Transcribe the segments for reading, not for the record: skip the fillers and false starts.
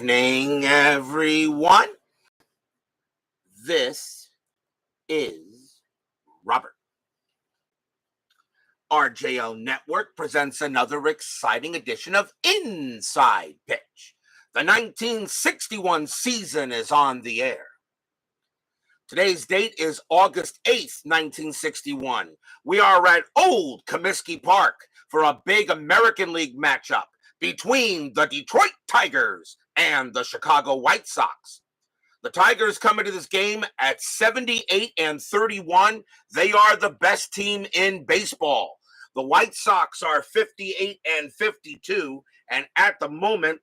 evening, everyone. This is Robert. RJO Network presents another exciting edition of Inside Pitch. The 1961 season is on the air. Today's date is August 8th, 1961. We are at Old Comiskey Park for a big American League matchup between the Detroit Tigers and the Chicago White Sox. The Tigers come into this game at 78-31. They are the best team in baseball. The White Sox are 58-52, and at the moment,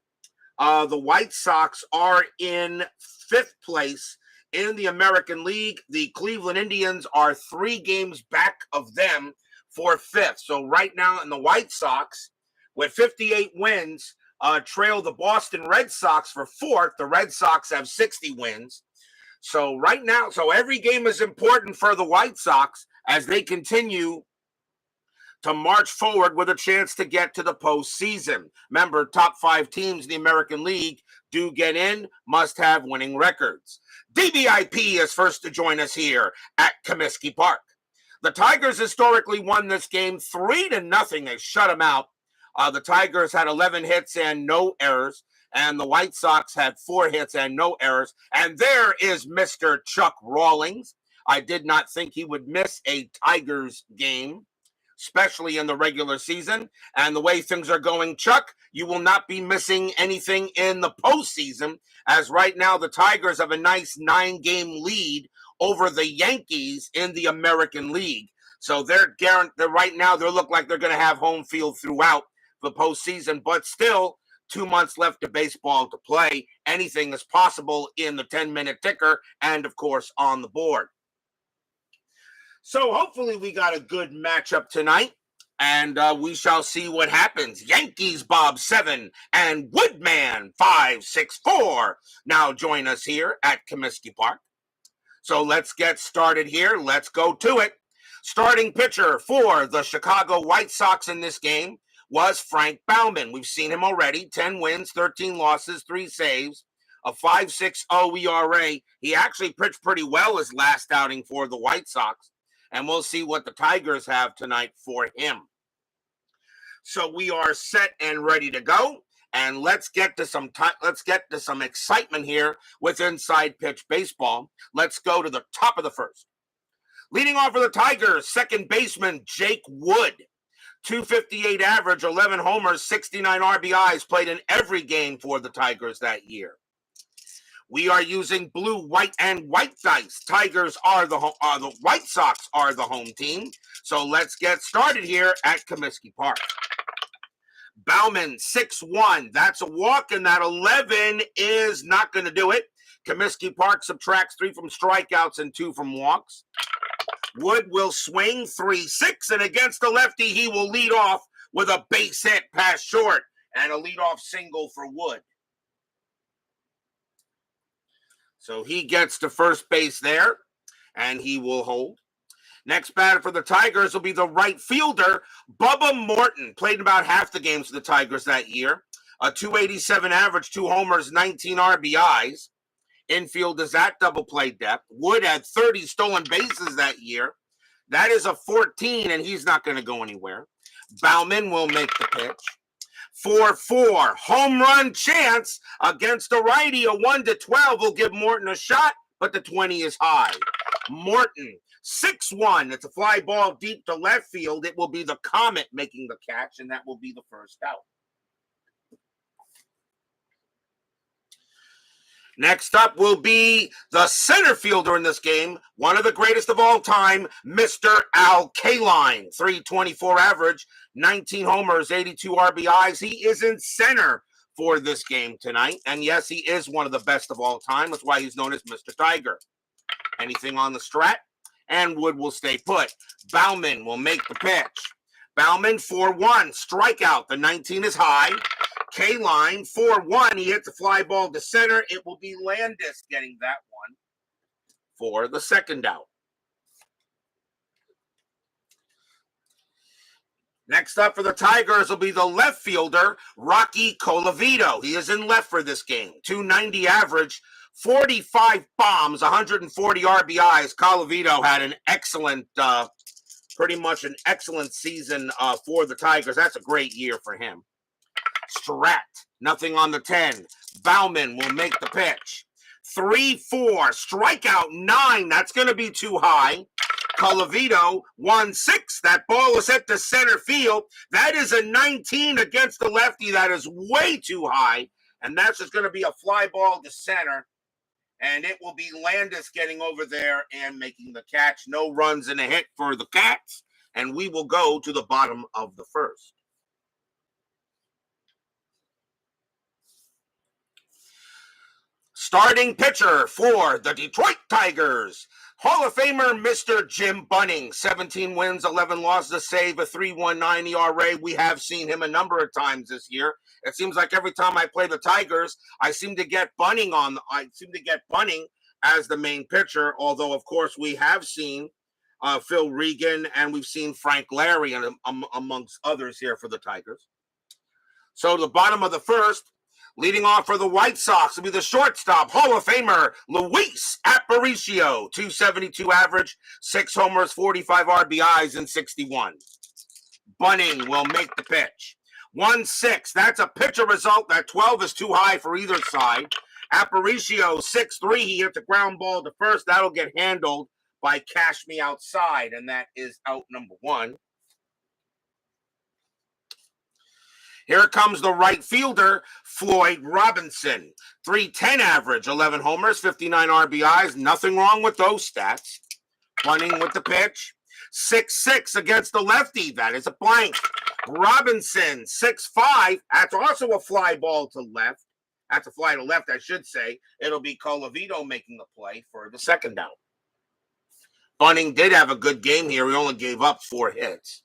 the White Sox are in fifth place in the American League. The Cleveland Indians are 3 games back of them for fifth. So right now, in the White Sox, with 58 wins, trail the Boston Red Sox for fourth. The Red Sox have 60 wins. So right now, every game is important for the White Sox as they continue to march forward with a chance to get to the postseason. Remember, top 5 teams in the American League do get in, must have winning records. DBIP is first to join us here at Comiskey Park. The Tigers historically won this game 3-0. They shut them out. The Tigers had 11 hits and no errors, and the White Sox had 4 hits and no errors. And there is Mr. Chuck Rawlings. I did not think he would miss a Tigers game, especially in the regular season. And the way things are going, Chuck, you will not be missing anything in the postseason, as right now the Tigers have a nice 9-game lead over the Yankees in the American League. So they're guaranteed right now. They look like they're going to have home field throughout the postseason, but still 2 months left of baseball to play. Anything is possible in the 10-minute ticker and, of course, on the board. So hopefully we got a good matchup tonight, and we shall see what happens. Yankees Bob 7 and Woodman 564 now join us here at Comiskey Park. So let's get started here. Let's go to it. Starting pitcher for the Chicago White Sox in this game was Frank Baumann. We've seen him already. 10 wins, 13 losses, 3 saves, a 5.60 ERA. He actually pitched pretty well his last outing for the White Sox, and we'll see what the Tigers have tonight for him. So we are set and ready to go, and let's get to some excitement here with Inside Pitch Baseball. Let's go to the top of the first. Leading off for the Tigers, second baseman Jake Wood. 258 average, 11 homers, 69 RBIs, played in every game for the Tigers that year. We are using blue, white, and white dice. Tigers are the White Sox are the home team. So let's get started here at Comiskey Park. Bauman, 6-1. That's a walk, and that 11 is not going to do it. Comiskey Park subtracts 3 from strikeouts and 2 from walks. Wood will swing 3-6, and against the lefty, he will lead off with a base hit past short and a leadoff single for Wood. So he gets to first base there, and he will hold. Next batter for the Tigers will be the right fielder, Bubba Morton. Played in about half the games for the Tigers that year. A 287 average, 2 homers, 19 RBIs. Infield is at double play depth. Wood had 30 stolen bases that year. That is a 14, and he's not going to go anywhere. Bauman will make the pitch. 4-4, home run chance against a righty. A 1-12 will give Morton a shot, but the 20 is high. Morton, 6-1. It's a fly ball deep to left field. It will be the Comet making the catch, and that will be the first out. Next up will be the center fielder in this game, one of the greatest of all time, Mr. Al Kaline. 324 average, 19 homers, 82 RBIs. He is in center for this game tonight. And yes, he is one of the best of all time. That's why he's known as Mr. Tiger. Anything on the strat? And Wood will stay put. Bauman will make the pitch. Bauman, 4-1, strikeout. The 19 is high. K-line, 4-1. He hits a fly ball to center. It will be Landis getting that one for the second out. Next up for the Tigers will be the left fielder, Rocky Colavito. He is in left for this game. 290 average, 45 bombs, 140 RBIs. Colavito had an excellent, pretty much an excellent season for the Tigers. That's a great year for him. Strat, nothing on the 10. Bauman will make the pitch. 3-4, strikeout 9. That's going to be too high. Colavito, 1-6. That ball is hit to center field. That is a 19 against the lefty. That is way too high. And that's just going to be a fly ball to center. And it will be Landis getting over there and making the catch. No runs and a hit for the Cats. And we will go to the bottom of the first. Starting pitcher for the Detroit Tigers, Hall of Famer Mr. Jim Bunning. 17 wins, 11 losses, a save, a 3.19 ERA. We have seen him a number of times this year. It seems like every time I play the Tigers, I seem to get Bunning as the main pitcher. Although, of course, we have seen Phil Regan and we've seen Frank Larry and amongst others here for the Tigers. So the bottom of the first. Leading off for the White Sox will be the shortstop, Hall of Famer Luis Aparicio. 272 average, 6 homers, 45 RBIs, and 61. Bunning will make the pitch. 1-6. That's a pitcher result. That 12 is too high for either side. Aparicio, 6'3". He hits a ground ball to first. That'll get handled by Cash Me Outside, and that is out number 1. Here comes the right fielder, Floyd Robinson. 310 average, 11 homers, 59 RBIs. Nothing wrong with those stats. Bunning with the pitch. 6'6" against the lefty. That is a blank. Robinson, 6'5". That's also a fly ball to left. That's a fly to left, I should say. It'll be Colavito making the play for the second out. Bunning did have a good game here. He only gave up 4 hits.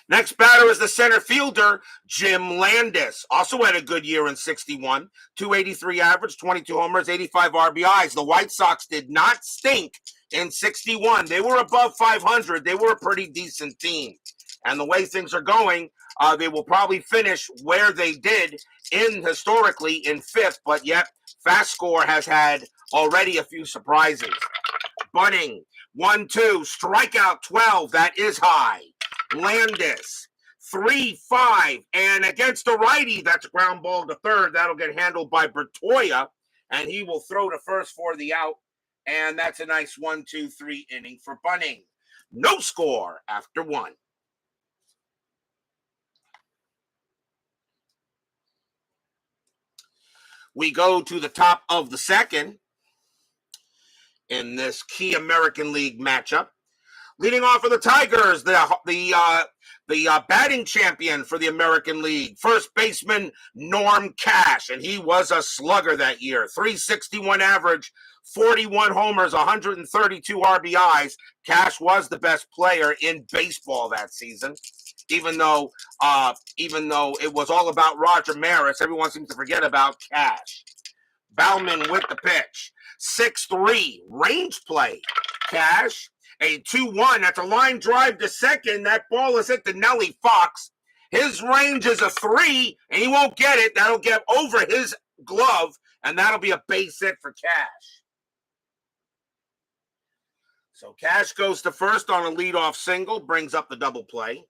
Next batter is the center fielder, Jim Landis. Also had a good year in 61. 283 average, 22 homers, 85 RBIs. The White Sox did not stink in 61. They were above 500. They were a pretty decent team. And the way things are going, they will probably finish where they did historically in 5th. But yet, FastScore has had already a few surprises. Bunning, 1-2, strikeout 12. That is high. Landis, 3-5, and against the righty, that's a ground ball to third. That'll get handled by Bertoya, and he will throw to first for the out, and that's a nice 1-2-3 inning for Bunning. No score after 1. We go to the top of the second in this key American League matchup. Leading off for the Tigers, the batting champion for the American League, first baseman Norm Cash, and he was a slugger that year. 361 average, 41 homers, 132 RBIs. Cash was the best player in baseball that season. Even though it was all about Roger Maris, everyone seems to forget about Cash. Bauman with the pitch. 6'3", range play. Cash. A 2-1, that's a line drive to second. That ball is hit to Nelly Fox. His range is a 3, and he won't get it. That'll get over his glove, and that'll be a base hit for Cash. So Cash goes to first on a leadoff single, brings up the double play.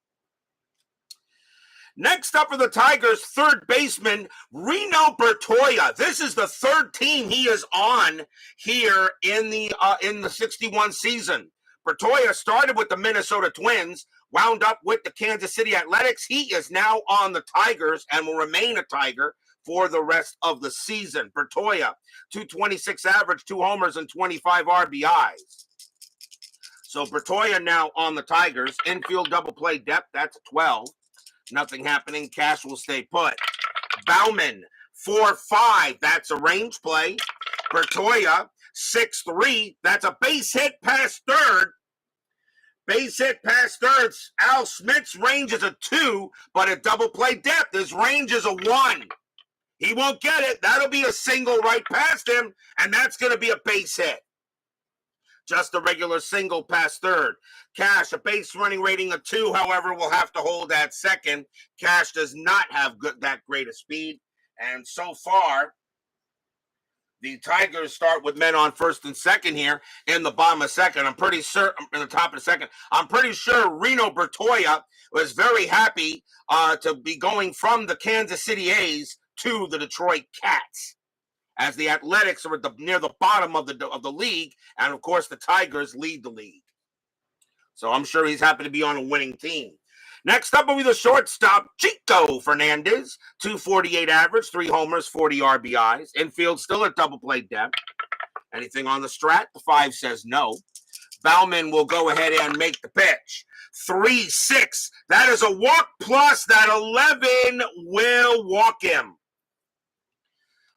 Next up for the Tigers, third baseman Reno Bertoya. This is the third team he is on here in the 61 season. Bertoya started with the Minnesota Twins, wound up with the Kansas City Athletics. He is now on the Tigers and will remain a Tiger for the rest of the season. Bertoya, 226 average, 2 homers, and 25 RBIs. So Bertoya now on the Tigers. Infield double play depth, that's a 12. Nothing happening. Cash will stay put. Bauman, 4-5. That's a range play. Bertoya, 6'3". That's a base hit past third. Base hit past third. Al Smith's range is a 2, but at double play depth, his range is a 1. He won't get it. That'll be a single right past him, and that's going to be a base hit. Just a regular single past third. Cash, a base running rating of 2, however, will have to hold at second. Cash does not have that great a speed. And so far, the Tigers start with men on first and second here in the bottom of second. I'm pretty certain in the top of the second. I'm pretty sure Reno Bertoya was very happy to be going from the Kansas City A's to the Detroit Cats, as the Athletics are near the bottom of the league, and of course the Tigers lead the league. So I'm sure he's happy to be on a winning team. Next up will be the shortstop, Chico Fernandez, 248 average, 3 homers, 40 RBIs. Infield still at double play depth. Anything on the strat? The 5 says no. Bauman will go ahead and make the pitch. 3-6. That is a walk plus. That 11 will walk him.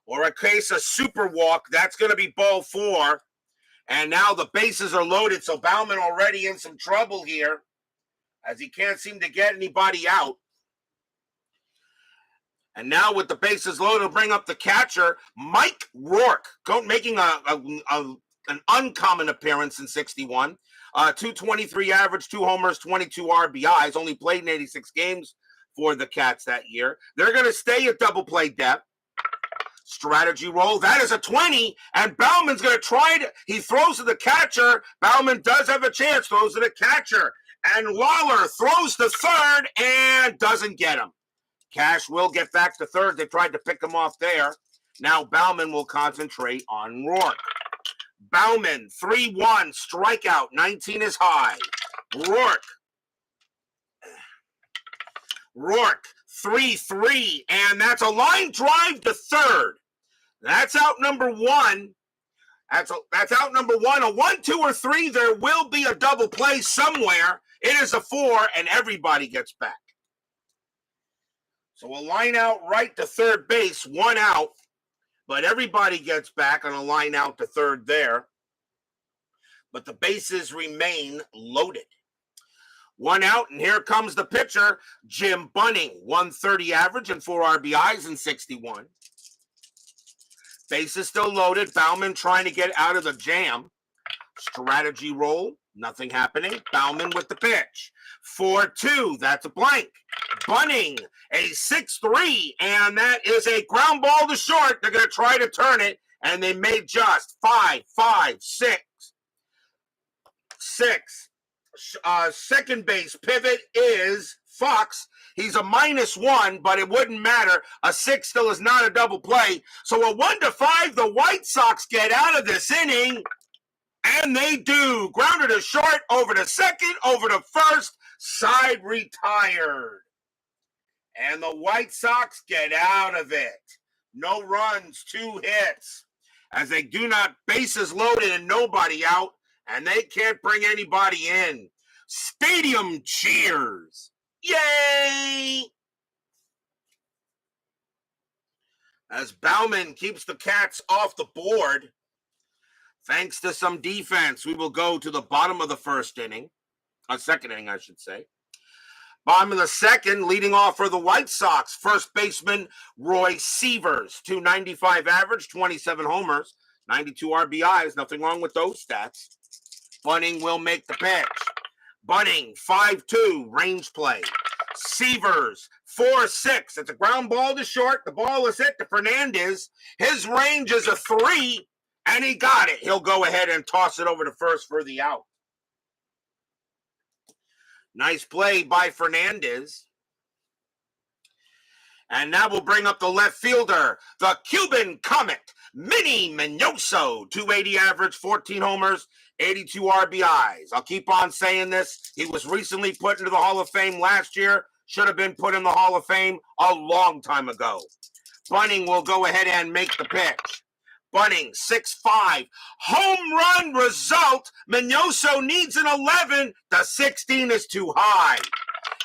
Or in case a super walk, that's going to be ball 4. And now the bases are loaded, so Bauman already in some trouble here, as he can't seem to get anybody out. And now with the bases loaded, he'll bring up the catcher, Mike Rourke, making an uncommon appearance in 61. 223 average, 2 homers, 22 RBIs, only played in 86 games for the Cats that year. They're going to stay at double play depth. Strategy roll, that is a 20, and Bauman's going to try to, he throws to the catcher. Bauman does have a chance, throws to the catcher. And Lawler throws to third and doesn't get him. Cash will get back to third. They tried to pick him off there. Now Bauman will concentrate on Rourke. Bauman, 3-1, strikeout, 19 is high. Rourke, 3-3, and that's a line drive to third. That's out number 1. That's out number 1. A 1, 2, or 3, there will be a double play somewhere. It is a 4, and everybody gets back. So a line out right to third base, 1 out, but everybody gets back on a line out to third there. But the bases remain loaded. 1 out, and here comes the pitcher, Jim Bunning, 130 average and 4 RBIs in 61. Bases still loaded. Bauman trying to get out of the jam. Strategy roll. Nothing happening. Bauman with the pitch. 4-2. That's a blank. Bunning, a 6-3. And that is a ground ball to short. They're going to try to turn it. And they may just 5-5-6. Second base pivot is Fox. He's a -1, but it wouldn't matter. A 6 still is not a double play. So a 1-5, the White Sox get out of this inning, and they do. Grounded to short, over to second, over to first, side retired. And the White Sox get out of it. No runs, 2 hits. As they do not, bases loaded and nobody out, and they can't bring anybody in. Stadium cheers. Yay! As Bauman keeps the Cats off the board, thanks to some defense, we will go to the bottom of the second inning, I should say. Bottom of the second, leading off for the White Sox, first baseman Roy Sievers, 295 average, 27 homers, 92 RBIs. Nothing wrong with those stats. Bunning will make the pitch. Bunning, 5-2, range play. Sievers, 4-6. It's a ground ball to short. The ball is hit to Fernandez. His range is a 3, and he got it. He'll go ahead and toss it over to first for the out. Nice play by Fernandez. And now we'll bring up the left fielder, the Cuban Comet, Minnie Minoso, 280 average, 14 homers, 82 RBIs. I'll keep on saying this. He was recently put into the Hall of Fame last year. Should have been put in the Hall of Fame a long time ago. Bunning will go ahead and make the pitch. Bunning, 6-5. Home run result. Minoso needs an 11. The 16 is too high.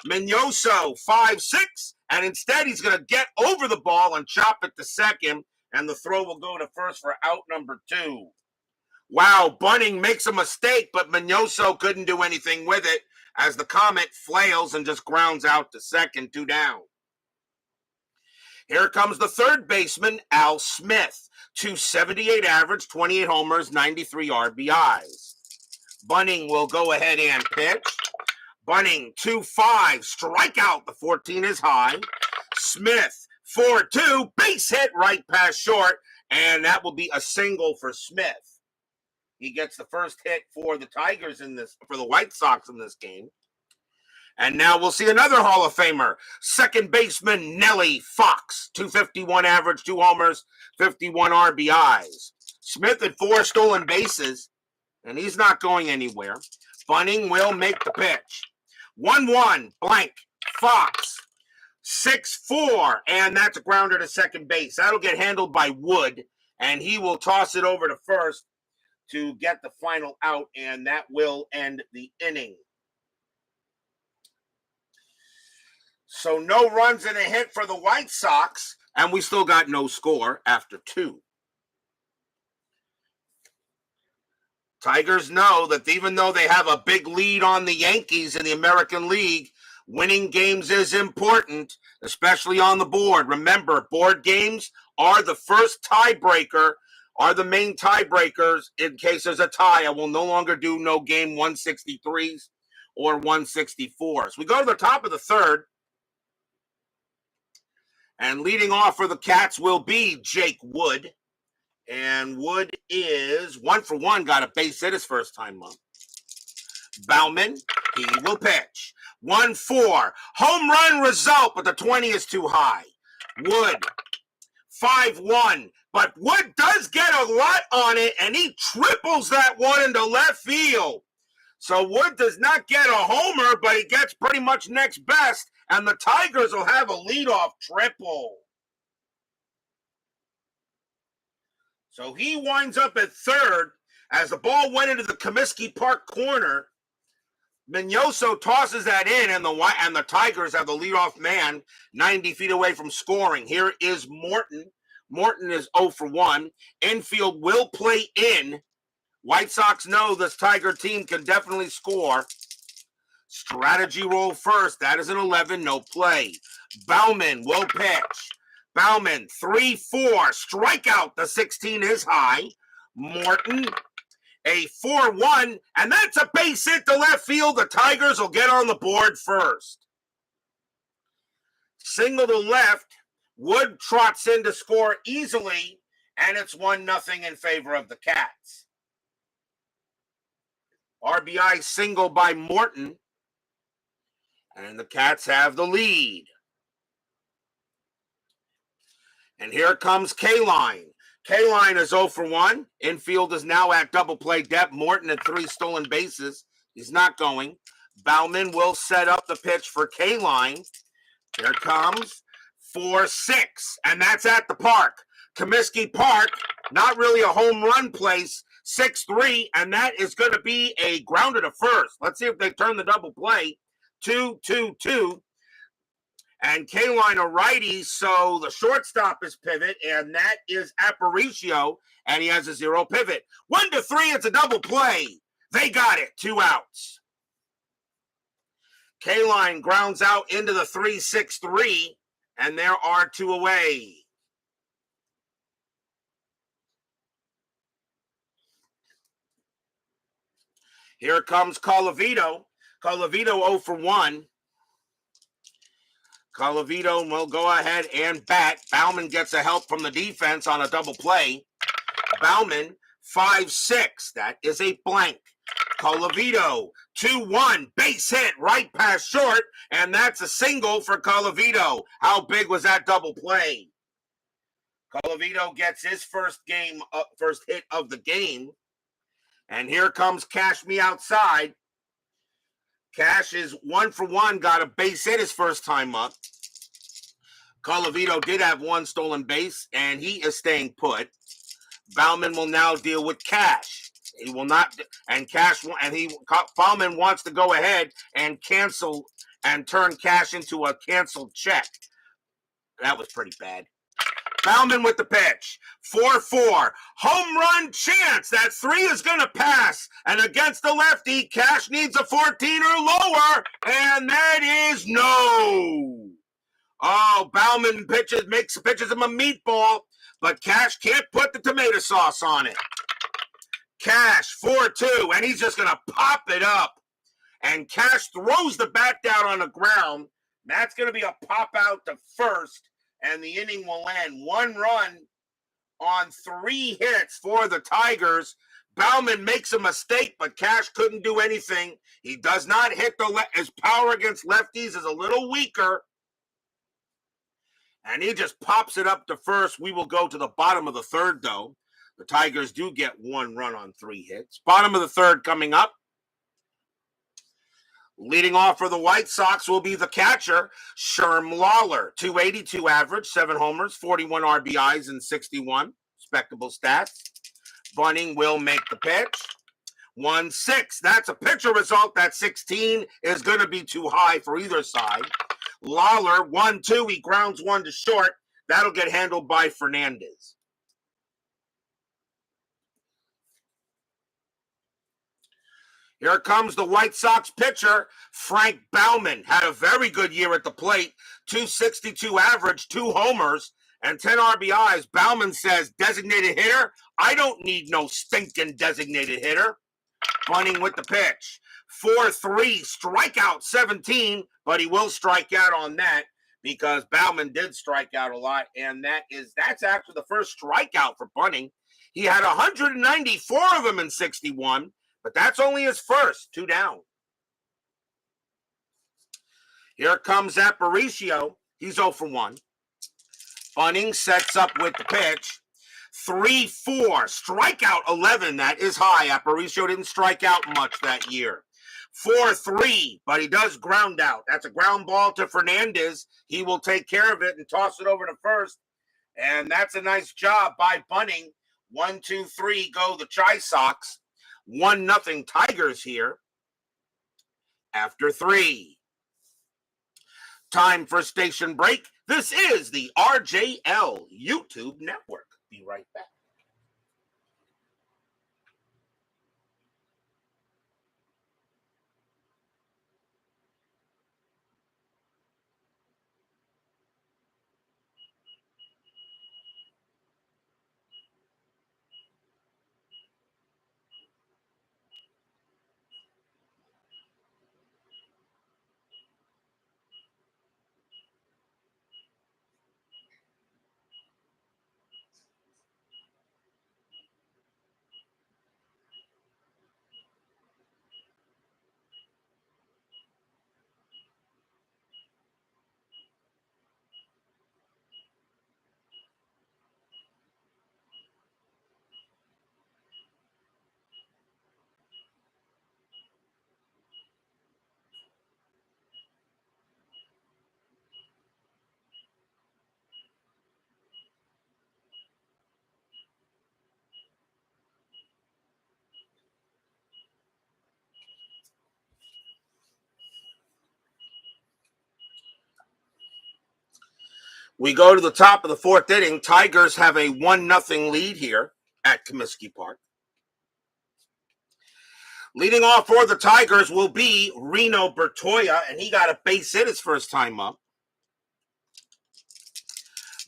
Minoso, 5-6. And instead, he's going to get over the ball and chop it to second. And the throw will go to first for out number 2. Wow, Bunning makes a mistake, but Minoso couldn't do anything with it as the Comet flails and just grounds out to second, 2 down. Here comes the third baseman, Al Smith, 278 average, 28 homers, 93 RBIs. Bunning will go ahead and pitch. Bunning 2-5, strikeout. The 14 is high. Smith 4-2, base hit right past short, and that will be a single for Smith. He gets the first hit for the Tigers for the White Sox in this game. And now we'll see another Hall of Famer, second baseman Nelly Fox, 251 average, 2 homers, 51 RBIs. Smith had 4 stolen bases, and he's not going anywhere. Bunning will make the pitch. 1-1, blank, Fox. 6-4, and that's a grounder to second base. That'll get handled by Wood, and he will toss it over to first to get the final out, and that will end the inning. So no runs and a hit for the White Sox, and we still got no score after 2. Tigers know that even though they have a big lead on the Yankees in the American League, winning games is important, especially on the board. Remember, board games are the first tiebreaker, are the main tiebreakers in case there's a tie. I will no longer do no game 163s or 164s. We go to the top of the third. And leading off for the Cats will be Jake Wood. And Wood is 1 for 1, got a base hit his first time up. Bauman, he will pitch. 1-4, home run result, but the 20 is too high. Wood, 5-1, but Wood does get a lot on it, and he triples that one into left field. So Wood does not get a homer, but he gets pretty much next best, and the Tigers will have a leadoff triple. So he winds up at third as the ball went into the Comiskey Park corner. Mignoso tosses that in, and the Tigers have the leadoff man 90 feet away from scoring. Here is Morton. Morton is 0 for 1. Infield will play in. White Sox know this Tiger team can definitely score. Strategy roll first. That is an 11, no play. Bauman will pitch. Bauman, 3-4, strikeout. The 16 is high. Morton, a 4-1, and that's a base hit to left field. The Tigers will get on the board first. Single to left. Wood trots in to score easily, and it's 1-0 in favor of the Cats. RBI single by Morton, and the Cats have the lead. And here comes K-Line. K-Line is 0 for 1. Infield is now at double play depth. Morton at 3 stolen bases. He's not going. Bauman will set up the pitch for K-Line. Here comes 4-6, and that's at the park. Comiskey Park, not really a home run place. 6-3, and that is going to be a grounder to first. Let's see if they turn the double play. 2-2-2. And K-Line a righty, so the shortstop is pivot, and that is Aparicio, and he has a 0 pivot. 1-3, it's a double play. They got it, 2 outs. K-Line grounds out into the 3-6-3, and there are 2 away. Here comes Colavito. Colavito 0 for 1. Colavito will go ahead and bat. Bauman gets a help from the defense on a double play. Bauman, 5-6. That is a blank. Colavito, 2-1. Base hit right past short, and that's a single for Colavito. How big was that double play? Colavito gets his first hit of the game. And here comes Cash Me Outside. Cash is 1 for 1, got a base hit his first time up. Colavito did have 1 stolen base, and he is staying put. Bauman will now deal with Cash. He will not, and Bauman wants to go ahead and cancel and turn Cash into a canceled check. That was pretty bad. Bauman with the pitch. 4-4. Home run chance. That 3 is going to pass. And against the lefty, Cash needs a 14 or lower. And that is no. Oh, Bauman pitches him a meatball. But Cash can't put the tomato sauce on it. Cash 4-2, and he's just going to pop it up. And Cash throws the bat down on the ground. That's going to be a pop out to first, and the inning will end. 1 run on 3 hits for the Tigers. Bauman makes a mistake, but Cash couldn't do anything. He does not hit his power against lefties is a little weaker. And he just pops it up to first. We will go to the bottom of the third, though. The Tigers do get 1 run on 3 hits. Bottom of the third coming up. Leading off for the White Sox will be the catcher, Sherm Lawler. 282 average, 7 homers, 41 RBIs, and 61. Respectable stats. Bunning will make the pitch. 1-6. That's a pitcher result. That 16 is going to be too high for either side. Lawler, 1-2. He grounds 1 to short. That'll get handled by Fernandez. Here comes the White Sox pitcher, Frank Baumann. Had a very good year at the plate. 262 average, 2 homers, and 10 RBIs. Baumann says, designated hitter? I don't need no stinking designated hitter. Bunning with the pitch. 4-3, strikeout 17, but he will strike out on that because Baumann did strike out a lot, and that's actually the first strikeout for Bunning. He had 194 of them in 61. But that's only his first, 2 down. Here comes Aparicio. He's 0 for 1. Bunning sets up with the pitch. 3-4. Strikeout 11. That is high. Aparicio didn't strike out much that year. 4-3, but he does ground out. That's a ground ball to Fernandez. He will take care of it and toss it over to first. And that's a nice job by Bunning. 1-2-3 go the Chi Sox. 1-0 Tigers here after 3. Time for station break. This is the RJL YouTube Network. Be right back. We go to the top of the 4th inning. Tigers have a 1-0 lead here at Comiskey Park. Leading off for the Tigers will be Reno Bertoya, and he got a base hit his first time up.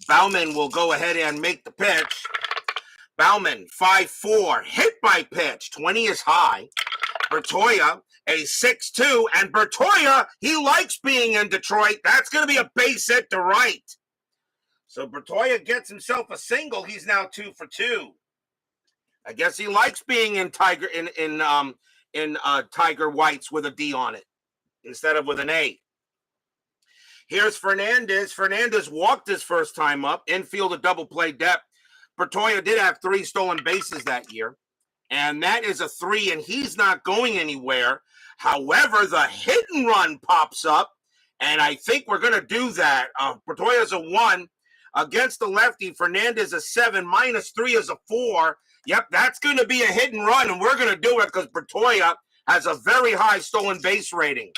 Bauman will go ahead and make the pitch. Bauman, 5-4, hit by pitch, 20 is high. Bertoya, a 6-2, and Bertoya, he likes being in Detroit. That's going to be a base hit to right. So Bertoya gets himself a single. He's now 2 for 2. I guess he likes being in Tiger Tiger Whites with a D on it instead of with an A. Here's Fernandez. Fernandez walked his first time up. Infield a double play depth. Bertoya did have 3 stolen bases that year, and that is a 3, and he's not going anywhere. However, the hit and run pops up, and I think we're going to do that. Bertoya's a 1. Against the lefty, Fernandez a 7, -3 is a 4. Yep, that's going to be a hit and run, and we're going to do it because Bertoya has a very high stolen base rating.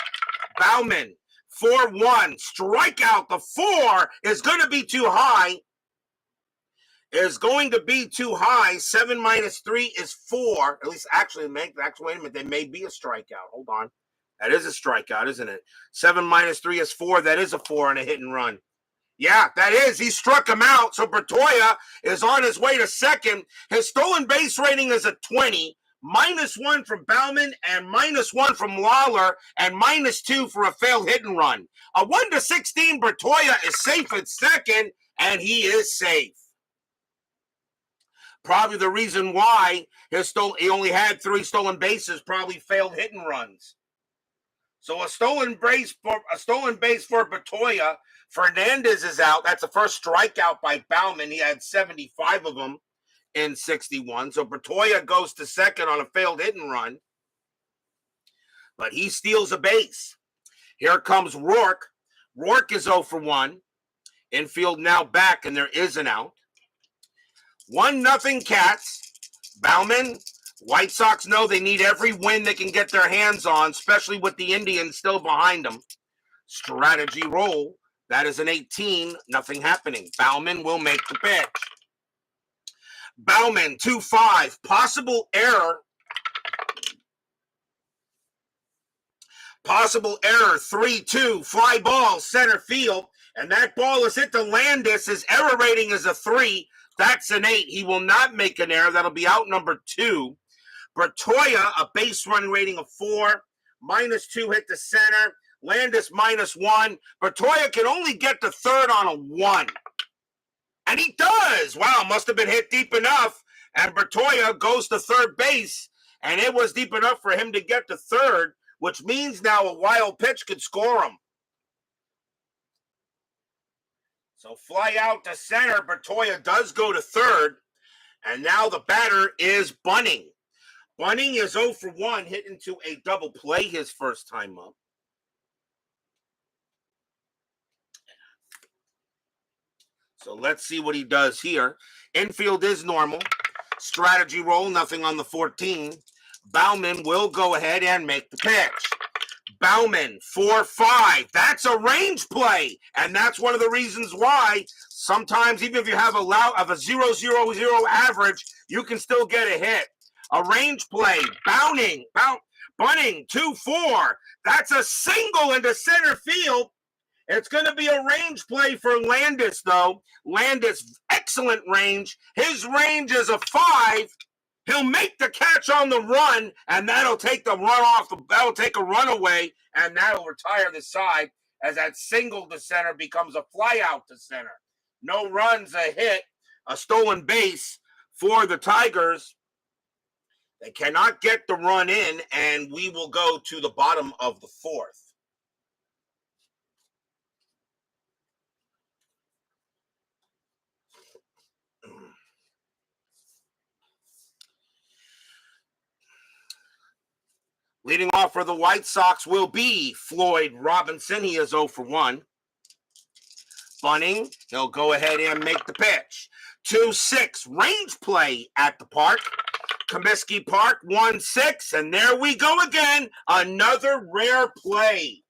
Bauman, 4-1, strikeout. The 4 is going to be too high. Is going to be too high. 7 -3 is 4. At least, actually, wait a minute. There may be a strikeout. Hold on. That is a strikeout, isn't it? 7 -3 is 4. That is a 4 and a hit and run. Yeah, that is. He struck him out. So Bertoya is on his way to second. His stolen base rating is a 20. -1 from Bauman, and -1 from Lawler, and -2 for a failed hit and run. A 1-16, Bertoya is safe at second, and he is safe. Probably the reason why he only had 3 stolen bases, probably failed hit and runs. So a stolen base for Bertoya. Fernandez is out. That's the first strikeout by Bauman. He had 75 of them in 61. So Bertoya goes to second on a failed hit and run. But he steals a base. Here comes Rourke. Rourke is 0 for 1. Infield now back, and there is an out. 1-0 Cats. Bauman. White Sox know they need every win they can get their hands on, especially with the Indians still behind them. Strategy roll. That is an 18. Nothing happening. Bauman will make the pitch. Bauman, 2-5. Possible error. 3-2. Fly ball, center field. And that ball is hit to Landis. His error rating is a 3. That's an 8. He will not make an error. That'll be out number 2. Bertoya, a base run rating of 4. -2 hit to center. Landis -1. Bertoya can only get to third on a 1. And he does. Wow, must have been hit deep enough. And Bertoya goes to third base. And it was deep enough for him to get to third, which means now a wild pitch could score him. So fly out to center. Bertoya does go to third. And now the batter is Bunning. Bunning is 0 for 1, hit into a double play his first time up. So let's see what he does here. Infield is normal. Strategy roll, nothing on the 14. Bauman will go ahead and make the pitch. Bauman, 4-5. That's a range play. And that's one of the reasons why sometimes, even if you have a 0-0-0 average, you can still get a hit. A range play. Bunning, 2-4. That's a single into center field. It's going to be a range play for Landis, though. Landis, excellent range. His range is a 5. He'll make the catch on the run, and that'll take the run off. That'll take a run away, and that'll retire the side as that single to center becomes a fly out to center. No runs, a hit, a stolen base for the Tigers. They cannot get the run in, and we will go to the bottom of the 4th. Leading off for the White Sox will be Floyd Robinson. He is 0 for 1. Bunning, he'll go ahead and make the pitch. 2-6, range play at the park. Comiskey Park, 1-6, and there we go again. Another rare play.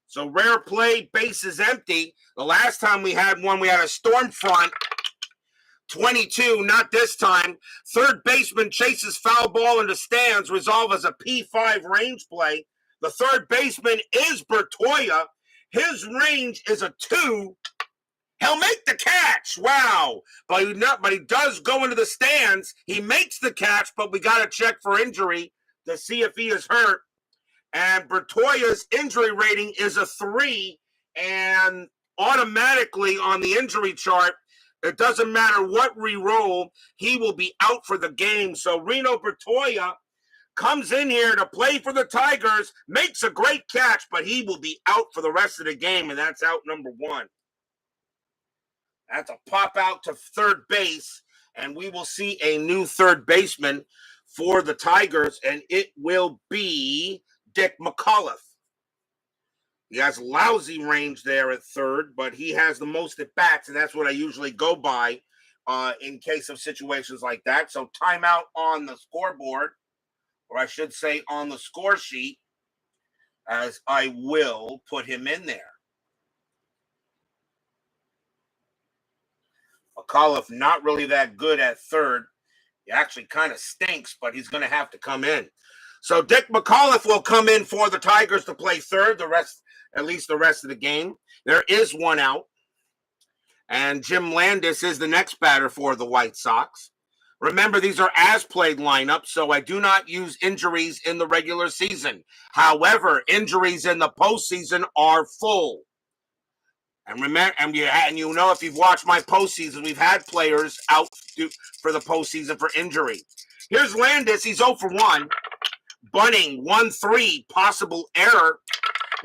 So rare play, base is empty. The last time we had one, we had a storm front. 22, not this time. Third baseman chases foul ball into stands, resolve as a P5 range play. The third baseman is Bertoya. His range is a 2. He'll make the catch. Wow. But he does go into the stands. He makes the catch, but we got to check for injury to see if he is hurt. And Bertoya's injury rating is a 3. And automatically on the injury chart, it doesn't matter what re-roll, he will be out for the game. So Reno Bertoya comes in here to play for the Tigers, makes a great catch, but he will be out for the rest of the game, and that's out number 1. That's a pop out to third base, and we will see a new third baseman for the Tigers, and it will be Dick McAuliffe. He has lousy range there at third, but he has the most at bats, and that's what I usually go by in case of situations like that. So timeout on the scoreboard, or I should say on the score sheet, as I will put him in there. McAuliffe not really that good at third. He actually kind of stinks, but he's going to have to come in. So Dick McAuliffe will come in for the Tigers to play third, at least the rest of the game. There is one out. And Jim Landis is the next batter for the White Sox. Remember, these are as-played lineups, so I do not use injuries in the regular season. However, injuries in the postseason are full. And remember, and you know, if you've watched my postseason, we've had players out for the postseason for injury. Here's Landis. He's 0 for 1. Bunning, 1-3, possible error.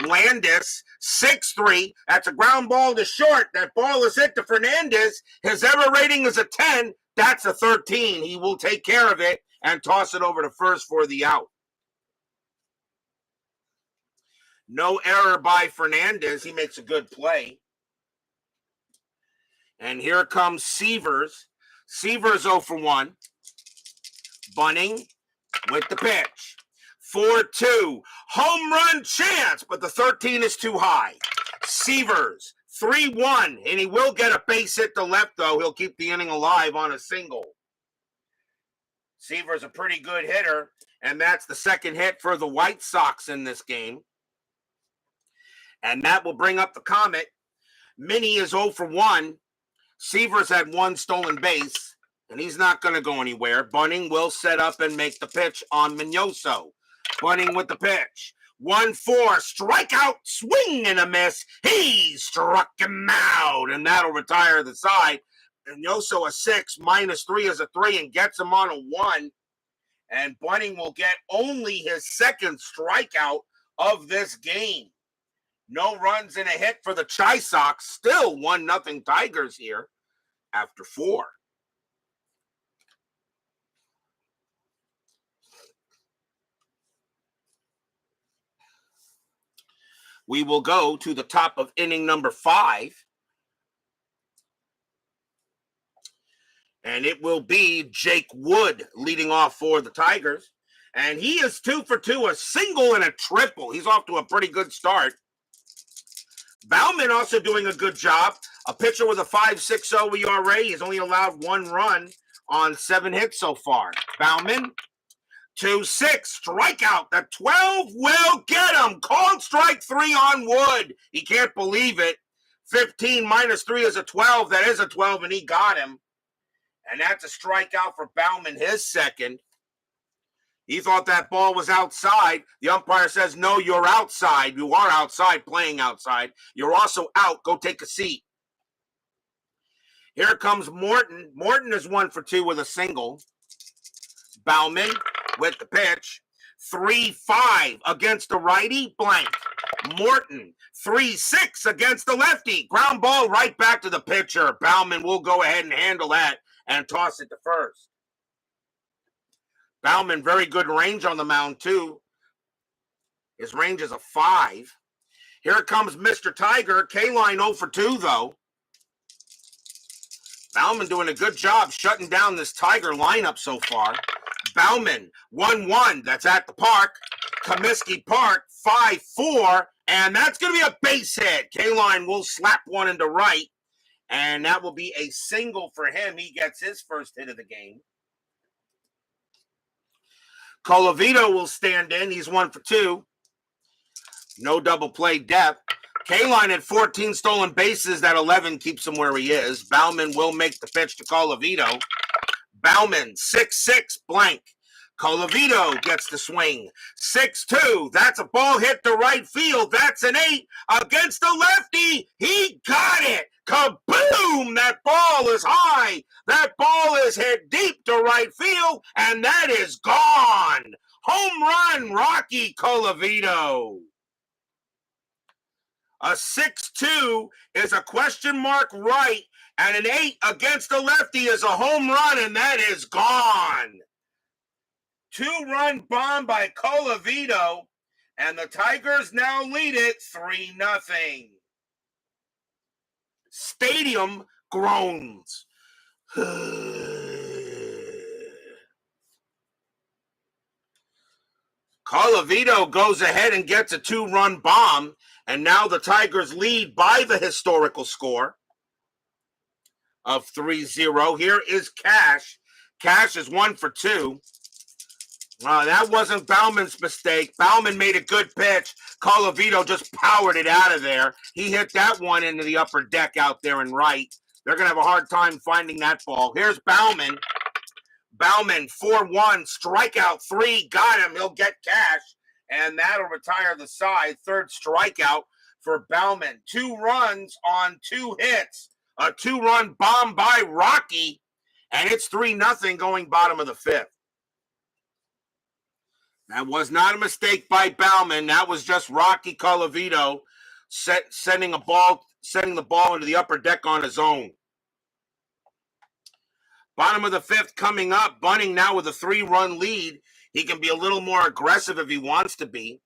Landis, 6-3. That's a ground ball to short. That ball is hit to Fernandez. His error rating is a 10. That's a 13. He will take care of it and toss it over to first for the out. No error by Fernandez. He makes a good play. And here comes Severs. Severs 0 for 1. Bunning with the pitch. 4-2. Home run chance, but the 13 is too high. Severs, 3-1, and he will get a base hit to left, though. He'll keep the inning alive on a single. Severs a pretty good hitter, and that's the second hit for the White Sox in this game. And that will bring up the Comet. Minnie is 0 for 1. Severs had 1 stolen base, and he's not going to go anywhere. Bunning will set up and make the pitch on Mignoso. Bunning with the pitch. 1-4, strikeout, swing and a miss. He struck him out, and that'll retire the side. Mignoso a 6, -3 is a 3, and gets him on a 1. And Bunning will get only his second strikeout of this game. No runs and a hit for the Chi Sox. Still 1-0 Tigers here after 4. We will go to the top of inning number 5. And it will be Jake Wood leading off for the Tigers. And he is 2 for 2, a single and a triple. He's off to a pretty good start. Bauman also doing a good job. A pitcher with a 5.60 ERA. He's only allowed 1 run on 7 hits so far. Bauman, 2-6, strikeout. The 12 will get him. Called strike 3 on Wood. He can't believe it. 15 -3 is a 12. That is a 12, and he got him. And that's a strikeout for Bauman, his second. He thought that ball was outside. The umpire says, no, you're outside. You are outside, playing outside. You're also out. Go take a seat. Here comes Morton. Morton is 1 for 2 with a single. Bauman with the pitch. 3-5 against the righty, blank. Morton, 3-6 against the lefty. Ground ball right back to the pitcher. Bauman will go ahead and handle that and toss it to first. Bauman, very good range on the mound, too. His range is a 5. Here comes Mr. Tiger. K-line 0 for 2, though. Bauman doing a good job shutting down this Tiger lineup so far. Bauman, 1-1. That's at the park. Comiskey Park, 5-4. And that's going to be a base hit. K-line will slap one into right. And that will be a single for him. He gets his first hit of the game. Colavito will stand in. He's 1 for 2. No double play depth. K-line at 14 stolen bases. That 11 keeps him where he is. Bauman will make the pitch to Colavito. Bauman, 6-6, blank. Colavito gets the swing. 6-2. That's a ball hit to right field. That's an 8 against the lefty. He got it. Kaboom! That ball is high. That ball is hit deep to right field, and that is gone. Home run, Rocky Colavito. A 6-2 is a question mark right, and an 8 against the lefty is a home run, and that is gone. 2-run bomb by Colavito, and the Tigers now lead it 3-0. Stadium groans. Colavito goes ahead and gets a 2-run bomb, and now the Tigers lead by the historical score of 3-0. Here is Cash. Cash is 1 for 2. That wasn't Bauman's mistake. Bauman made a good pitch. Colavito just powered it out of there. He hit that one into the upper deck out there in right. They're going to have a hard time finding that ball. Here's Bauman. Bauman, 4-1, strikeout 3, got him. He'll get cash, and that'll retire the side. Third strikeout for Bauman. 2 runs on 2 hits. A 2-run bomb by Rocky, and it's 3-0 going bottom of the 5th. That was not a mistake by Bauman. That was just Rocky Colavito sending the ball into the upper deck on his own. Bottom of the 5th coming up. Bunning now with a 3-run lead. He can be a little more aggressive if he wants to be.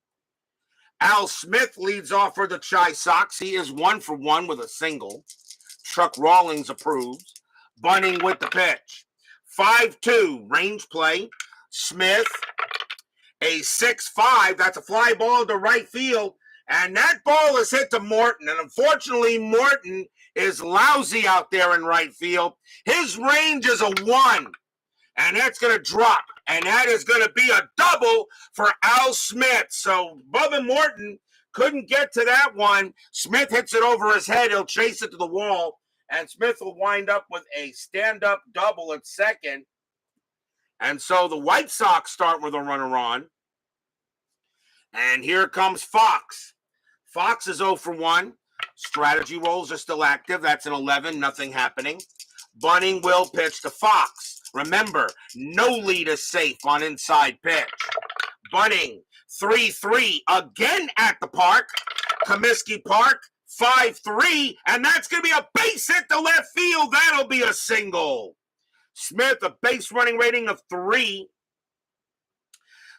Al Smith leads off for the Chi Sox. He is 1 for 1 with a single. Chuck Rawlings approves. Bunning with the pitch. 5-2, range play. Smith, a 6-5. That's a fly ball to right field. And that ball is hit to Morton. And unfortunately, Morton is lousy out there in right field. His range is a 1. And that's going to drop. And that is going to be a double for Al Smith. So Bubba Morton couldn't get to that one. Smith hits it over his head. He'll chase it to the wall. And Smith will wind up with a stand-up double at second. And so the White Sox start with a runner on. And here comes Fox. Fox is 0 for 1. Strategy rolls are still active. That's an 11, nothing happening. Bunning will pitch to Fox. Remember, no lead is safe on inside pitch. Bunning, 3-3, again at the park. Comiskey Park, 5-3, and that's going to be a base hit to left field. That'll be a single. Smith, a base running rating of 3.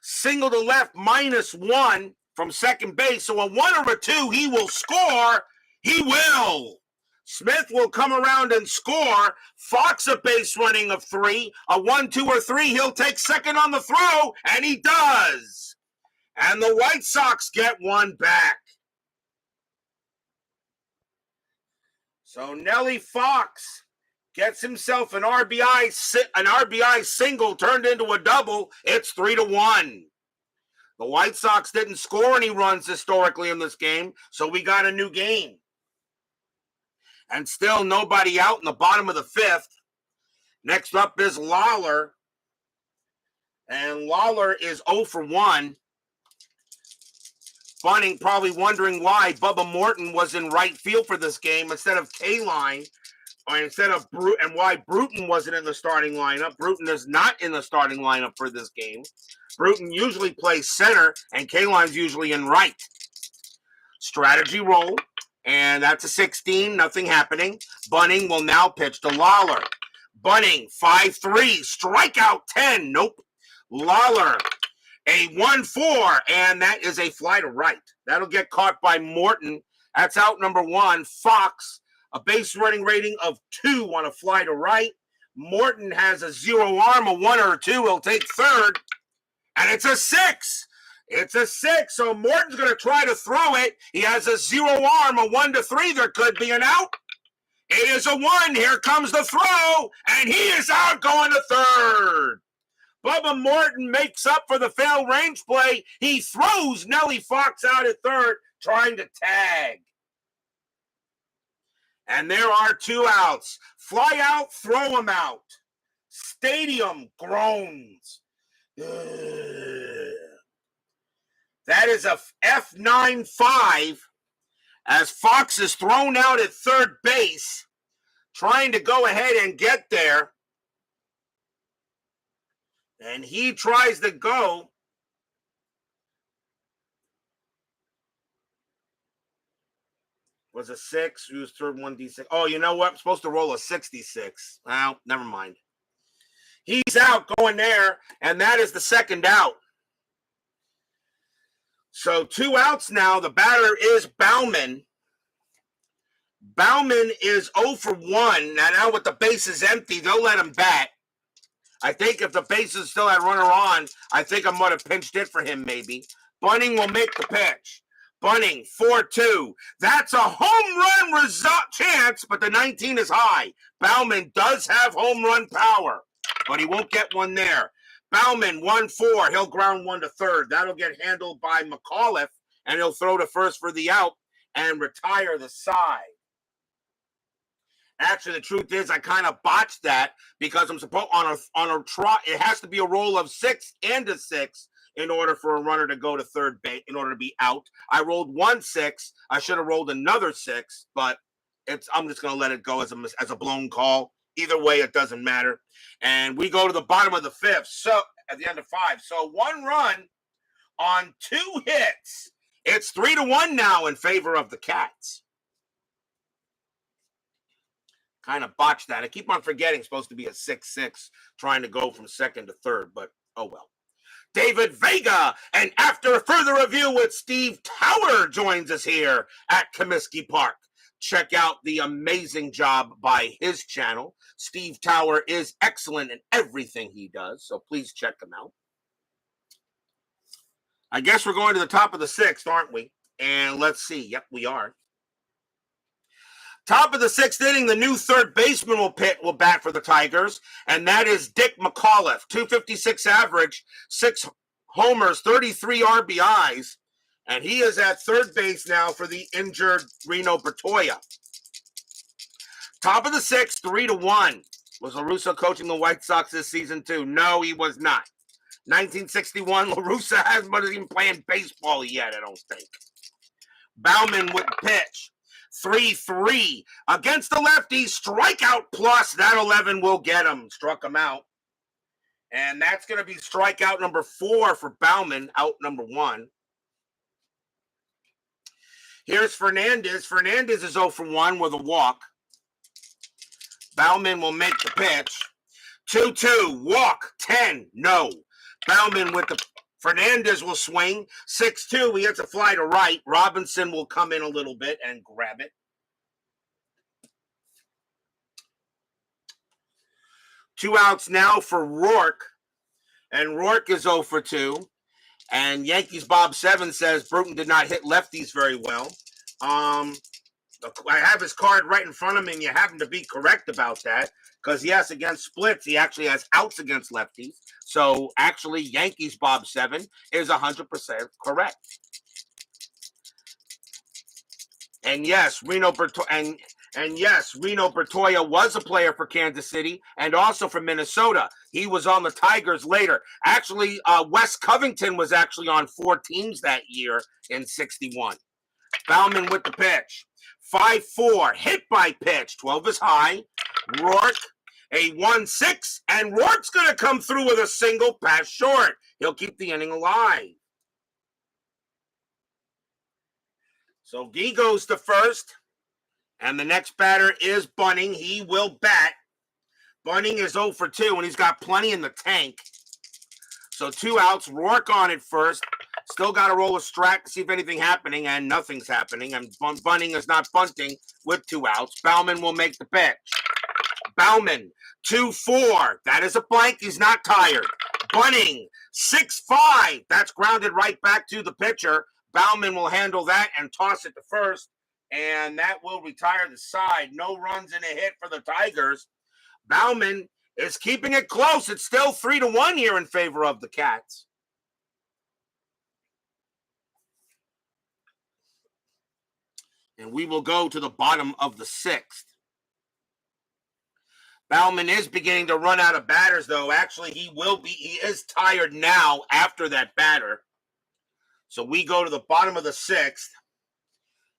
Single to left, -1 from second base. So a 1 or a 2, he will score. He will. Smith will come around and score. Fox, a base running of 3. A 1, 2, or 3, he'll take second on the throw, and he does. And the White Sox get one back. So Nelly Fox gets himself an RBI single turned into a double. It's 3-1. The White Sox didn't score any runs historically in this game, so we got a new game. And still nobody out in the bottom of the 5th. Next up is Lawler. And Lawler is 0 for 1. Bunning probably wondering why Bubba Morton was in right field for this game instead of K-Line, or instead of and why Bruton wasn't in the starting lineup. Bruton is not in the starting lineup for this game. Bruton usually plays center, and K-Line's usually in right. Strategy roll, and that's a 16, nothing happening. Bunning will now pitch to Lawler. Bunning, 5-3, strikeout 10, nope. Lawler, a 1-4, and that is a fly to right. That'll get caught by Morton. That's out number 1. Fox, a base running rating of 2 on a fly to right. Morton has a 0 arm, a 1 or a 2. He'll take third, and it's a 6. It's a 6, so Morton's going to try to throw it. He has a 0 arm, a 1 to 3. There could be an out. It is a 1. Here comes the throw, and he is out going to third. Bubba Morton makes up for the failed range play. He throws Nelly Fox out at third, trying to tag. And there are 2 outs. Fly out, throw him out. Stadium groans. That is a F9-5 as Fox is thrown out at third base, trying to go ahead and get there. And he tries to go. Was a 6. He was third 1D6. Oh, you know what? I'm supposed to roll a 66. Well, never mind. He's out going there, and that is the second out. So 2 outs now. The batter is Bauman. Bauman is 0 for 1. Now with the bases empty, they'll let him bat. I think if the bases still had runner on, I think I might have pinched it for him maybe. Bunning will make the pitch. Bunning, 4-2. That's a home run chance, but the 19 is high. Bauman does have home run power, but he won't get one there. Bauman, 1-4. He'll ground one to third. That'll get handled by McAuliffe, and he'll throw to first for the out and retire the side. Actually, the truth is I kind of botched that because I'm supposed on a trot. It has to be a roll of 6 and a 6 in order for a runner to go to third base, in order to be out. I rolled 1 6. I should have rolled another 6, but I'm just going to let it go as a blown call. Either way, it doesn't matter. And we go to the bottom of the 5th. So at the end of 5. So 1 run on 2 hits. It's 3-1 now in favor of the Cats. Kind of botched that. I keep on forgetting it's supposed to be a 6-6, trying to go from second to third, but oh well. David Vega, and after further review with Steve Tower, joins us here at Comiskey Park. Check out the amazing job by his channel. Steve Tower is excellent in everything he does, so please check him out. I guess we're going to the top of the 6th, aren't we? And let's see. Yep, we are. Top of the 6th inning, the new third baseman will bat for the Tigers, and that is Dick McAuliffe. 256 average, 6 homers, 33 RBIs, and he is at third base now for the injured Reno Bertoya. Top of the 6th, 3-1. Was LaRussa coaching the White Sox this season too? No, he was not. 1961, LaRussa hasn't been even playing baseball yet, I don't think. Bauman with the pitch. 3-3 against the lefty, strikeout plus. That 11 will get him. Struck him out. And that's going to be strikeout number 4 for Bauman, out number 1. Here's Fernandez. Fernandez is 0 for 1 with a walk. Bauman will make the pitch. 2-2, walk, 10, no. Bauman with the Fernandez will swing. 6-2. He hits a fly to right. Robinson will come in a little bit and grab it. 2 outs now for Rourke. And Rourke is 0 for 2. And Yankees Bob 7 says Bruton did not hit lefties very well. I have his card right in front of me, and you happen to be correct about that. Because, yes, against splits, he actually has outs against lefties. So, actually, Yankees Bob 7 is 100% correct. And, yes, Reno Bertoya was a player for Kansas City and also for Minnesota. He was on the Tigers later. Actually, Wes Covington was actually on 4 teams that year in 61. Bauman with the pitch. 5-4, hit by pitch. 12 is high. Rourke, a 1-6, and Rourke's going to come through with a single pass short. He'll keep the inning alive. So Gee goes to first, and the next batter is Bunning. He will bat. Bunning is 0 for 2, and he's got plenty in the tank. So 2 outs, Rourke on it first. Still got to roll a strike to see if anything's happening, and nothing's happening. And Bunning is not bunting with 2 outs. Bauman will make the pitch. Bauman, 2-4. That is a blank. He's not tired. Bunning, 6-5. That's grounded right back to the pitcher. Bauman will handle that and toss it to first. And that will retire the side. No runs and a hit for the Tigers. Bauman is keeping it close. It's still 3-1 here in favor of the Cats. And we will go to the bottom of the 6th. Bauman is beginning to run out of batters, though. Actually, he is tired now after that batter. So we go to the bottom of the 6th.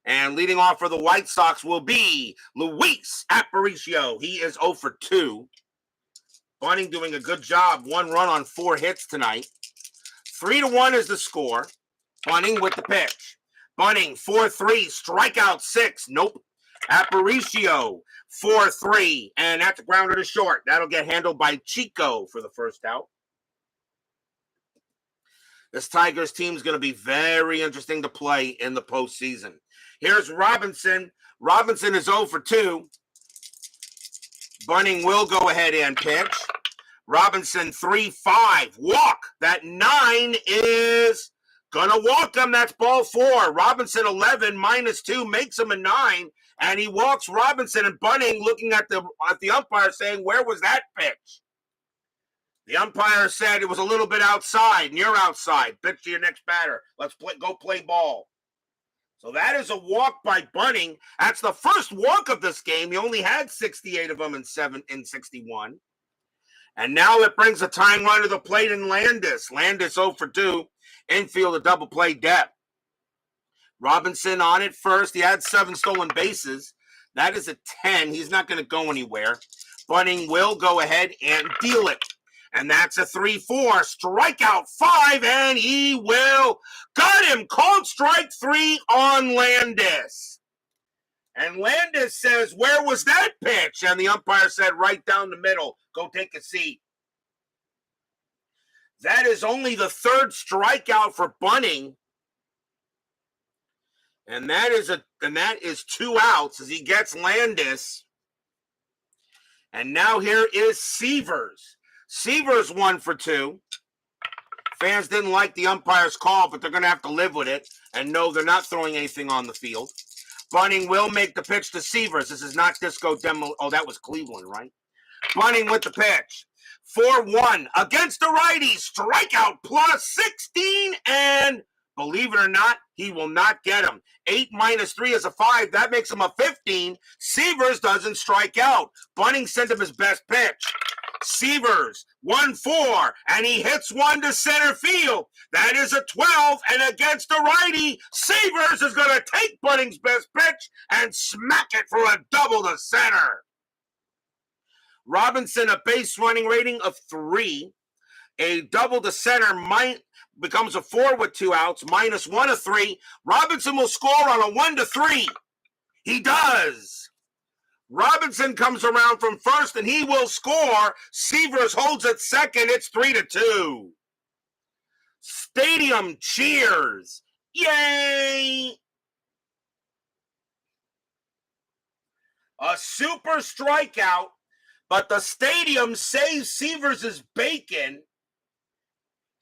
And leading off for the White Sox will be Luis Aparicio. He is 0 for 2. Bunning doing a good job. 1 run on 4 hits tonight. 3-1 is the score. Bunning with the pitch. Bunning, 4-3, strikeout 6. Nope. Aparicio, 4-3, and that's a grounder to short. That'll get handled by Chico for the first out. This Tigers team is going to be very interesting to play in the postseason. Here's Robinson. Robinson is 0 for 2. Bunning will go ahead and pitch. Robinson, 3-5, walk. That 9 is gonna walk him. That's ball 4. Robinson 11 -2 makes him a 9, and he walks Robinson. And Bunning looking at the umpire saying, "Where was that pitch?" The umpire said it was a little bit outside, and you're outside. Pitch to your next batter. Let's go play ball. So that is a walk by Bunning. That's the first walk of this game. He only had 68 of them in 61. And now it brings a tying run to the plate in Landis. Landis 0 for 2. Infield a double play DET. Robinson on it first. He had 7 stolen bases. That is a 10. He's not going to go anywhere. Bunning will go ahead and deal it. And that's a 3-4. Strikeout 5, and he will. Got him. Called strike 3 on Landis. And Landis says, where was that pitch? And the umpire said, right down the middle. Go take a seat. That is only the 3rd strikeout for Bunning. And that is 2 outs as he gets Landis. And now here is Severs. Severs 1 for 2. Fans didn't like the umpire's call, but they're going to have to live with it. And no, they're not throwing anything on the field. Bunning will make the pitch to Severs. This is not Disco Demo. Oh, that was Cleveland, right? Bunning with the pitch. 4-1 against the righty. Strikeout plus 16. And believe it or not, he will not get him. 8 minus 3 is a 5. That makes him a 15. Severs doesn't strike out. Bunning sent him his best pitch. Severs, 1-4, and he hits one to center field. That is a 12, and against the righty, Severs is going to take Bunning's best pitch and smack it for a double to center. Robinson, a base running rating of 3. A double to center becomes a 4 with 2 outs, minus 1 of 3. Robinson will score on a 1-3. He does. Robinson comes around from first, and he will score. Severs holds at second. It's 3-2. Stadium cheers. Yay! A super strikeout, but the stadium saves Severs' bacon.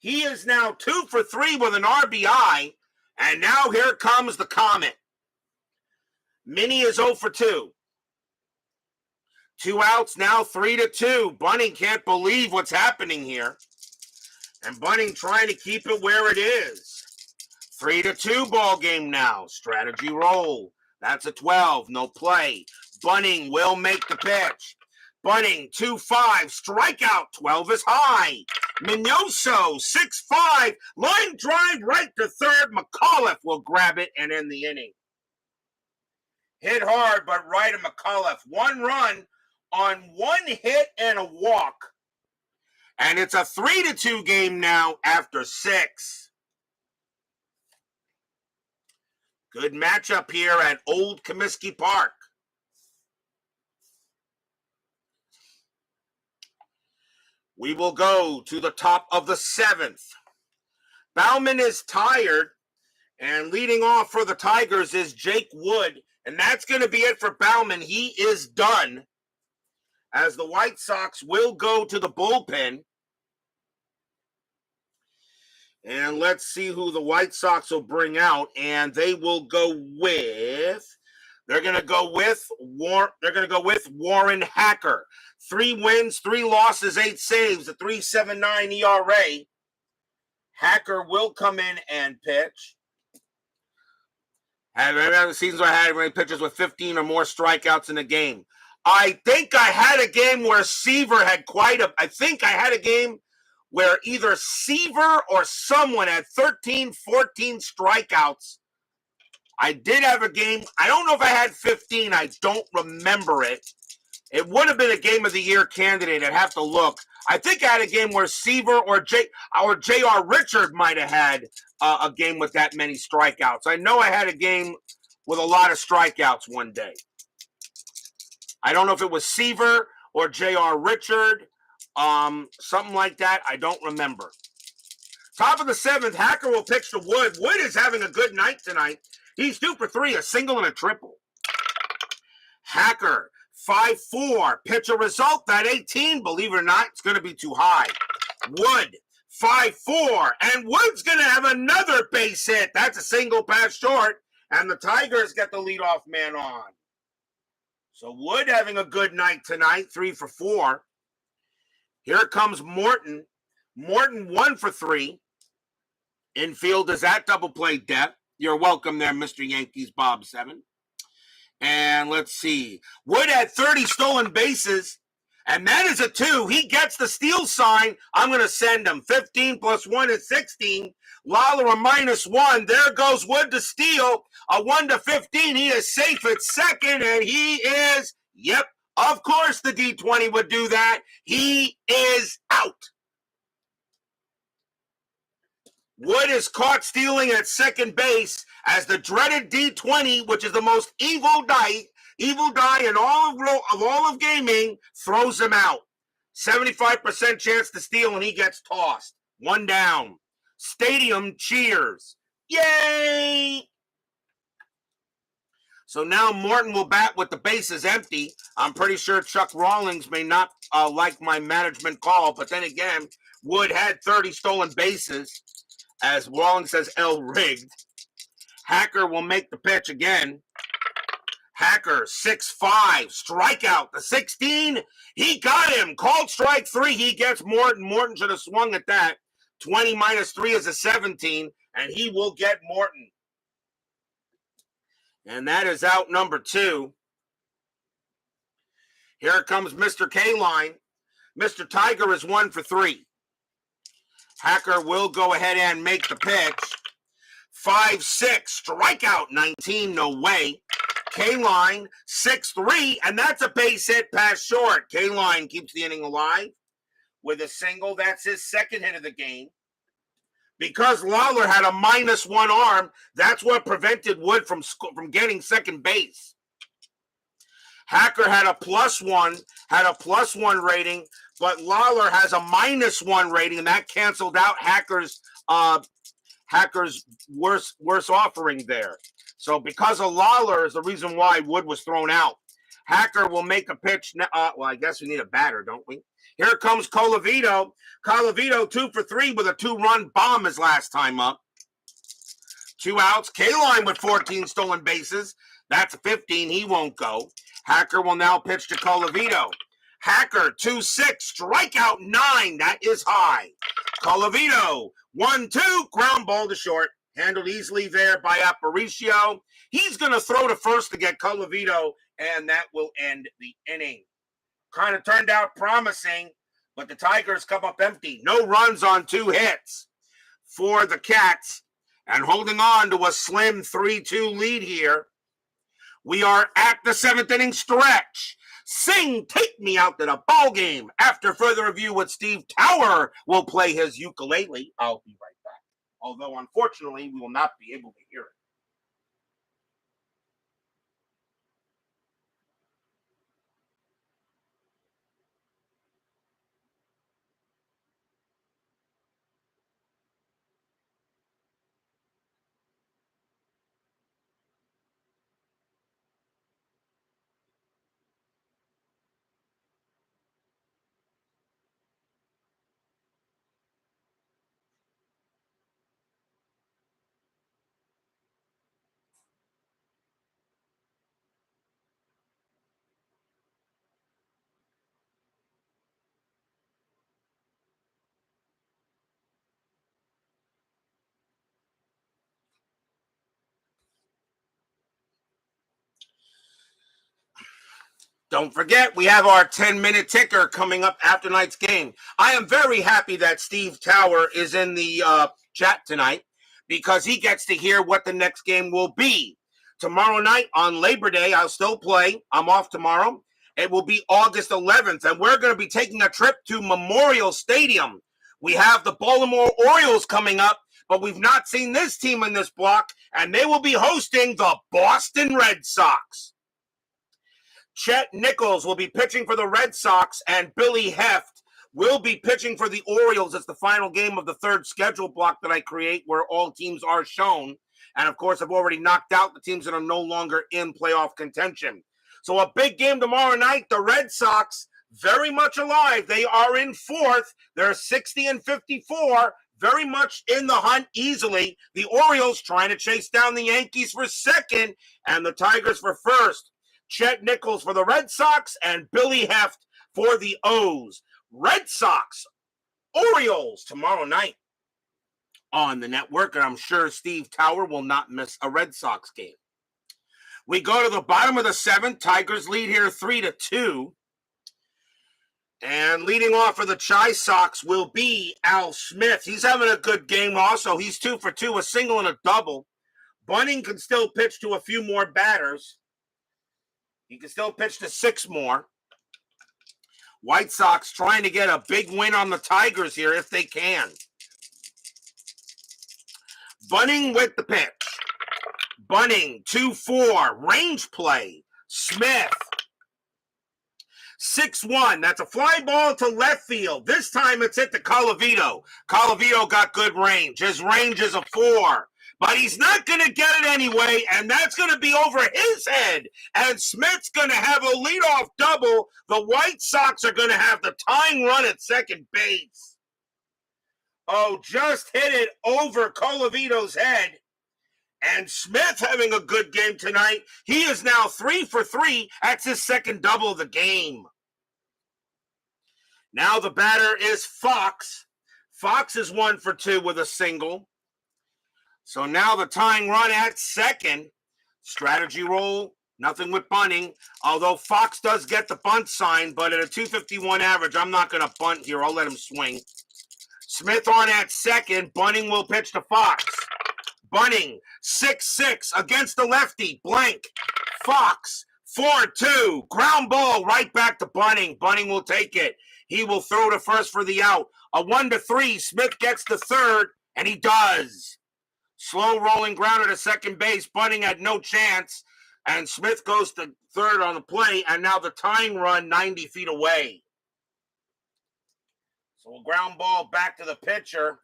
He is now 2 for 3 with an RBI, and now here comes the Comet. Minnie is 0 for 2. 2 outs, now 3-2. Bunning can't believe what's happening here. And Bunning trying to keep it where it is. 3-2 ball game now. Strategy roll. That's a 12. No play. Bunning will make the pitch. Bunning, 2-5. Strikeout. 12 is high. Minoso, 6-5. Line drive right to third. McAuliffe will grab it and end the inning. Hit hard, but right of McAuliffe. 1 run on 1 hit and a walk. And it's a 3-2 game now after 6. Good matchup here at Old Comiskey Park. We will go to the top of the 7th. Bauman is tired, and leading off for the Tigers is Jake Wood. And that's going to be it for Bauman. He is done, as the White Sox will go to the bullpen. And let's see who the White Sox will bring out. And they will go with, they're going to go with Warren Hacker. 3 wins, 3 losses, 8 saves, a 3.79 ERA. Hacker will come in and pitch. Have any other seasons where I had any pitchers with 15 or more strikeouts in a game? I think I had a game where Seaver had I think I had a game where either Seaver or someone had 13, 14 strikeouts. I did have a game. I don't know if I had 15. I don't remember it. It would have been a game of the year candidate. I'd have to look. I think I had a game where Seaver or J.R. Richard might have had a game with that many strikeouts. I know I had a game with a lot of strikeouts one day. I don't know if it was Seaver or J.R. Richard, something like that. I don't remember. Top of the 7th, Hacker will pitch to Wood. Wood is having a good night tonight. He's 2 for 3, a single and a triple. Hacker, 5-4. Pitch a result, that 18, believe it or not, it's going to be too high. Wood, 5-4. And Wood's going to have another base hit. That's a single pass short. And the Tigers get the leadoff man on. So Wood having a good night tonight, 3 for 4. Here comes Morton. Morton 1 for 3. Infield is at double play DET. You're welcome there, Mr. Yankees Bob 7. And let's see. Wood had 30 stolen bases, and that is a 2. He gets the steal sign. I'm going to send him. 15 plus 1 is 16. Lawler a -1. There goes Wood to steal. A 1 to 15. He is safe at second, and he is, yep, of course the D20 would do that. He is out. Wood is caught stealing at second base as the dreaded D20, which is the most evil die in all of gaming, throws him out. 75% chance to steal, and he gets tossed. 1 down. Stadium cheers. Yay! So now Morton will bat with the bases empty. I'm pretty sure Chuck Rawlings may not like my management call, but then again, Wood had 30 stolen bases. As Rawlings says, rigged. Hacker will make the pitch again. Hacker, 6-5, strikeout. The 16, he got him. Called strike 3, he gets Morton. Morton should have swung at that. 20 minus 3 is a 17, and he will get Morton. And that is out number 2. Here comes Mr. K-Line. Mr. Tiger is 1 for 3. Hacker will go ahead and make the pitch. 5-6, strikeout 19, no way. K-Line, 6-3, and that's a base hit past short. K-Line keeps the inning alive with a single. That's his second hit of the game. Because Lawler had a -1 arm, that's what prevented Wood from getting second base. Hacker had a +1 rating, but Lawler has a -1 rating, and that canceled out Hacker's worse offering there. So because of Lawler is the reason why Wood was thrown out. Hacker will make a pitch. Well, I guess we need a batter, don't we? Here comes Colavito. Colavito 2 for 3 with a 2-run bomb his last time up. 2 outs. K-Line with 14 stolen bases. That's 15. He won't go. Hacker will now pitch to Colavito. Hacker, 2-6, strikeout 9. That is high. Colavito, 1-2, ground ball to short. Handled easily there by Aparicio. He's going to throw to first to get Colavito, and that will end the inning. Kind of turned out promising, but the Tigers come up empty. No runs on 2 hits for the Cats, and holding on to a slim 3-2 lead here. We are at the 7th inning stretch. Sing, take me out to the ball game. After further review with Steve Tower will play his ukulele. I'll be right back. Although, unfortunately, we will not be able to hear it. Don't forget, we have our 10-minute ticker coming up after tonight's game. I am very happy that Steve Tower is in the chat tonight because he gets to hear what the next game will be. Tomorrow night on Labor Day, I'll still play. I'm off tomorrow. It will be August 11th, and we're going to be taking a trip to Memorial Stadium. We have the Baltimore Orioles coming up, but we've not seen this team in this block, and they will be hosting the Boston Red Sox. Chet Nichols will be pitching for the Red Sox, and Billy Heft will be pitching for the Orioles. It's the final game of the 3rd schedule block that I create where all teams are shown. And, of course, I've already knocked out the teams that are no longer in playoff contention. So a big game tomorrow night. The Red Sox, very much alive. They are in 4th. They're 60-54, very much in the hunt easily. The Orioles trying to chase down the Yankees for 2nd and the Tigers for 1st. Chet Nichols for the Red Sox and Billy Heft for the O's. Red Sox, Orioles tomorrow night. on the network, and I'm sure Steve Tower will not miss a Red Sox game. We go to the bottom of the seventh. Tigers lead here 3-2. And leading off for the Chi Sox will be Al Smith. He's having a good game also. He's 2 for 2, a single and a double. Bunning can still pitch to a few more batters. He can still pitch to 6 more. White Sox trying to get a big win on the Tigers here if they can. Bunning with the pitch. Bunning, 2-4, range play. Smith, 6-1. That's a fly ball to left field. This time it's hit to Colavito. Colavito got good range. His range is a 4. But he's not going to get it anyway, and that's going to be over his head. And Smith's going to have a leadoff double. The White Sox are going to have the tying run at second base. Oh, just hit it over Colavito's head. And Smith having a good game tonight. He is now 3 for 3. That's his second double of the game. Now the batter is Fox. Fox is 1 for 2 with a single. So now the tying run at second. Strategy roll, nothing with bunting. Although Fox does get the bunt sign, but at a 251 average, I'm not going to bunt here. I'll let him swing. Smith on at second. Bunning will pitch to Fox. Bunning, 6-6 against the lefty. Blank. Fox, 4-2. Ground ball right back to Bunning. Bunning will take it. He will throw to first for the out. A 1-3. Smith gets the third, and he does. Slow rolling grounder to second base. Bunning had no chance, and Smith goes to third on the play, and now the tying run 90 feet away. So a ground ball back to the pitcher.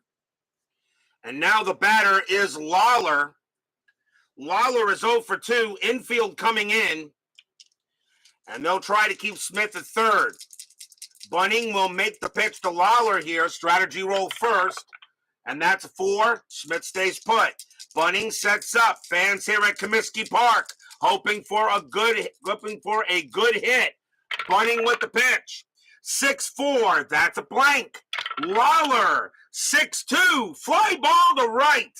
And now the batter is Lawler. Lawler is 0 for 2. Infield coming in. And they'll try to keep Smith at third. Bunning will make the pitch to Lawler here. Strategy roll first. And that's a 4. Smith stays put. Bunning sets up. Fans here at Comiskey Park hoping for a good hit. Bunning with the pitch. 6-4. That's a blank. Lawler, 6-2. Fly ball to right.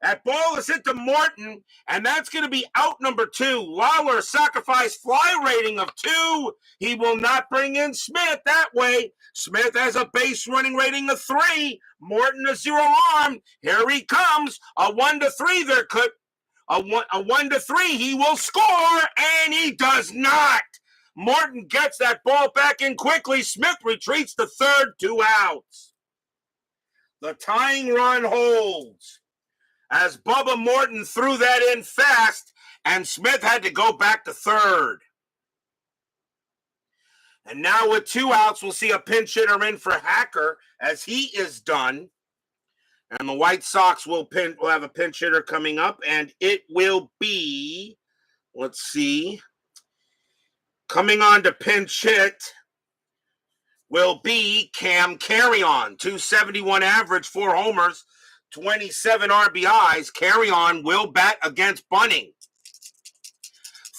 That ball is hit to Morton, and that's going to be out number 2. Lawler sacrifice fly rating of 2. He will not bring in Smith that way. Smith has a base running rating of 3. Morton a 0 arm. Here he comes. A 1-3. There could a 1-3. He will score, and he does not. Morton gets that ball back in quickly. Smith retreats to third, 2 outs. The tying run holds as Bubba Morton threw that in fast, and Smith had to go back to third. And now with 2 outs, we'll see a pinch hitter in for Hacker as he is done. And the White Sox will have a pinch hitter coming up, and it will be, let's see, coming on to pinch hit will be Cam Carry-On. 271 average, 4 homers, 27 RBIs. Carry-On will bat against Bunning.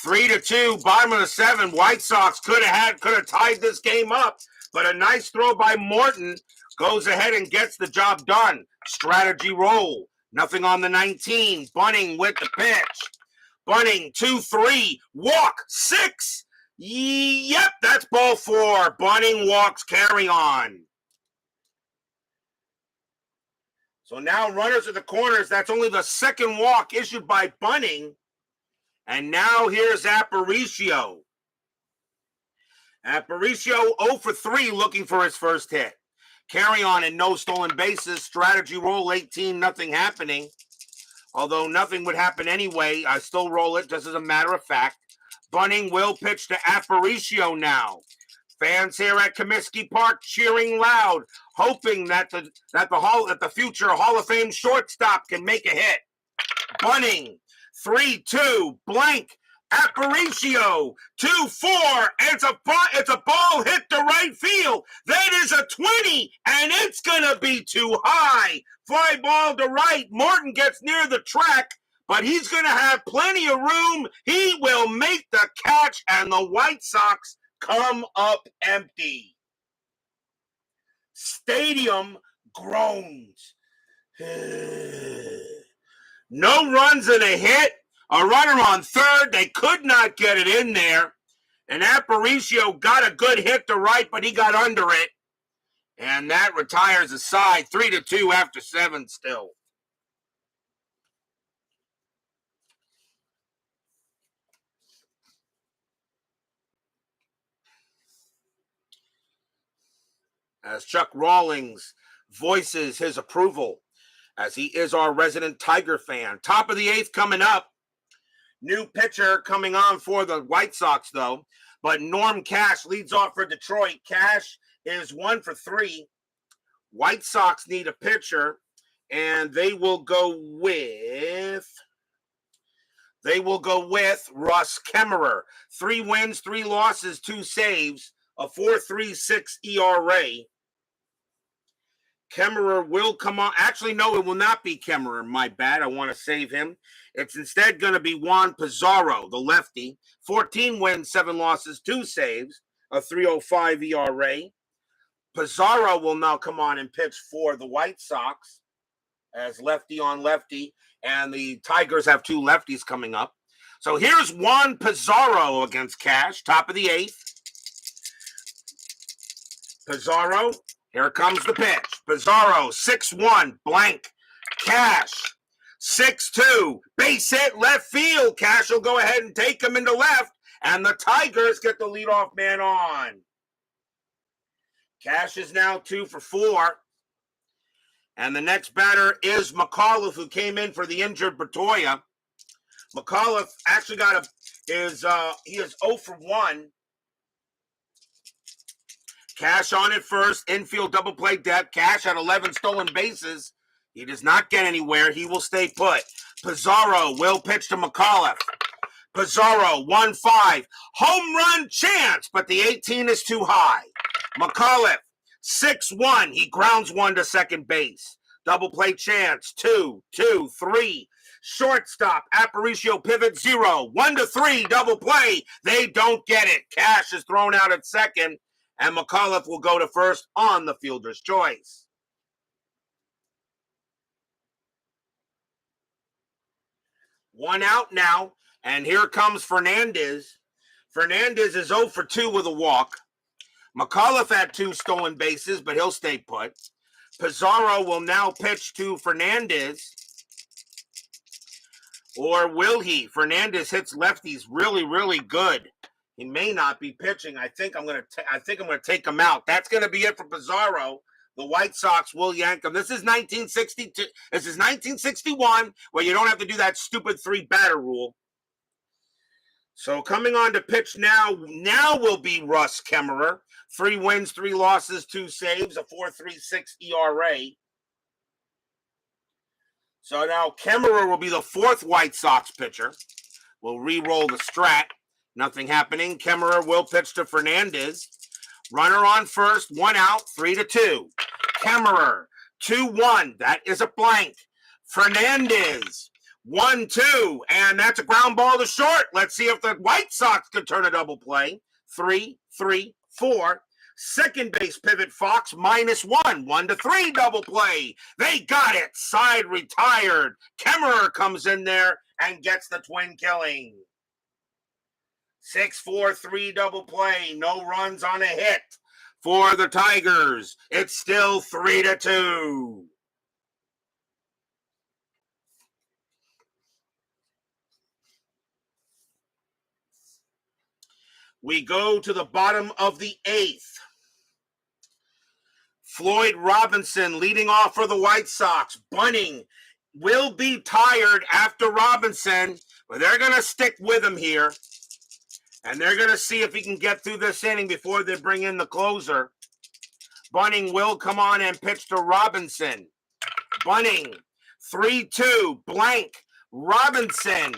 3-2, bottom of the 7. White Sox could have tied this game up, but a nice throw by Morton goes ahead and gets the job done. Strategy roll. Nothing on the 19. Bunning with the pitch. Bunning, 2-3. Walk, 6. Yep, that's ball 4. Bunning walks, Carry-On. So now runners at the corners. That's only the second walk issued by Bunning. And now here's Aparicio. Aparicio 0 for 3 looking for his first hit. Carry-On and no stolen bases. Strategy roll 18, nothing happening. Although nothing would happen anyway, I still roll it just as a matter of fact. Bunning will pitch to Aparicio now. Fans here at Comiskey Park cheering loud, hoping that the future Hall of Fame shortstop can make a hit. Bunning, 3-2, blank. Aparicio, 2-4. It's a ball hit to right field. That is a 20, and it's gonna be too high. Fly ball to right. Morton gets near the track, but he's gonna have plenty of room. He will make the catch, and the White Sox come up empty. Stadium groans. No runs and a hit. A runner on third. They could not get it in there. And Aparicio got a good hit to right, but he got under it. And that retires a side. 3-2 after 7 still. As Chuck Rawlings voices his approval, as he is our resident Tiger fan. Top of the 8th coming up. New pitcher coming on for the White Sox, though. But Norm Cash leads off for Detroit. Cash is 1 for 3. White Sox need a pitcher, and they will go with Russ Kemmerer. 3 wins, 3 losses, 2 saves, a 4.36 ERA. Kemmerer will come on. Actually, no, it will not be Kemmerer. My bad. I want to save him. It's instead going to be Juan Pizarro, the lefty. 14 wins, 7 losses, 2 saves, a 3.05 ERA. Pizarro will now come on and pitch for the White Sox as lefty on lefty, and the Tigers have 2 lefties coming up. So here's Juan Pizarro against Cash, top of the 8th. Pizarro, here comes the pitch. Pizarro, 6-1, blank. Cash, 6-2, base hit, left field. Cash will go ahead and take him into left, and the Tigers get the leadoff man on. Cash is now 2 for 4. And the next batter is McAuliffe, who came in for the injured Bertoya. McAuliffe actually he is 0 for 1. Cash on it first, infield double play deck. Cash had 11 stolen bases. He does not get anywhere. He will stay put. Pizarro will pitch to McAuliffe. Pizarro, 1-5. Home run chance, but the 18 is too high. McAuliffe, 6-1. He grounds 1 to second base. Double play chance, 2-2-3. Shortstop, Aparicio pivot 0. 1-3, double play. They don't get it. Cash is thrown out at second, and McAuliffe will go to first on the fielder's choice. One out now, and here comes Fernandez. Fernandez is 0 for 2 with a walk. McAuliffe had 2 stolen bases, but he'll stay put. Pizarro will now pitch to Fernandez. Or will he? Fernandez hits lefties really, really good. He may not be pitching. I think I'm going to take him out. That's going to be it for Pizarro. The White Sox will yank him. This is 1962. This is 1961, where you don't have to do that stupid 3-batter rule. So coming on to pitch now will be Russ Kemmerer. 3 wins, 3 losses, 2 saves, a 4.36 ERA. So now Kemmerer will be the 4th White Sox pitcher. We'll re-roll the strat. Nothing happening. Kemmerer will pitch to Fernandez. Runner on first, 1 out, 3-2. Kemmerer, 2-1. That is a blank. Fernandez, 1-2. And that's a ground ball to short. Let's see if the White Sox can turn a double play. 3-3-4. Second base pivot Fox, -1. 1-3 double play. They got it. Side retired. Kemmerer comes in there and gets the twin killing. 6-4-3 double play. No runs on a hit for the Tigers. It's still 3-2. We go to the bottom of the 8th. Floyd Robinson leading off for the White Sox. Bunning will be tired after Robinson, but they're going to stick with him here. And they're going to see if he can get through this inning before they bring in the closer. Bunning will come on and pitch to Robinson. Bunning, 3-2, blank. Robinson,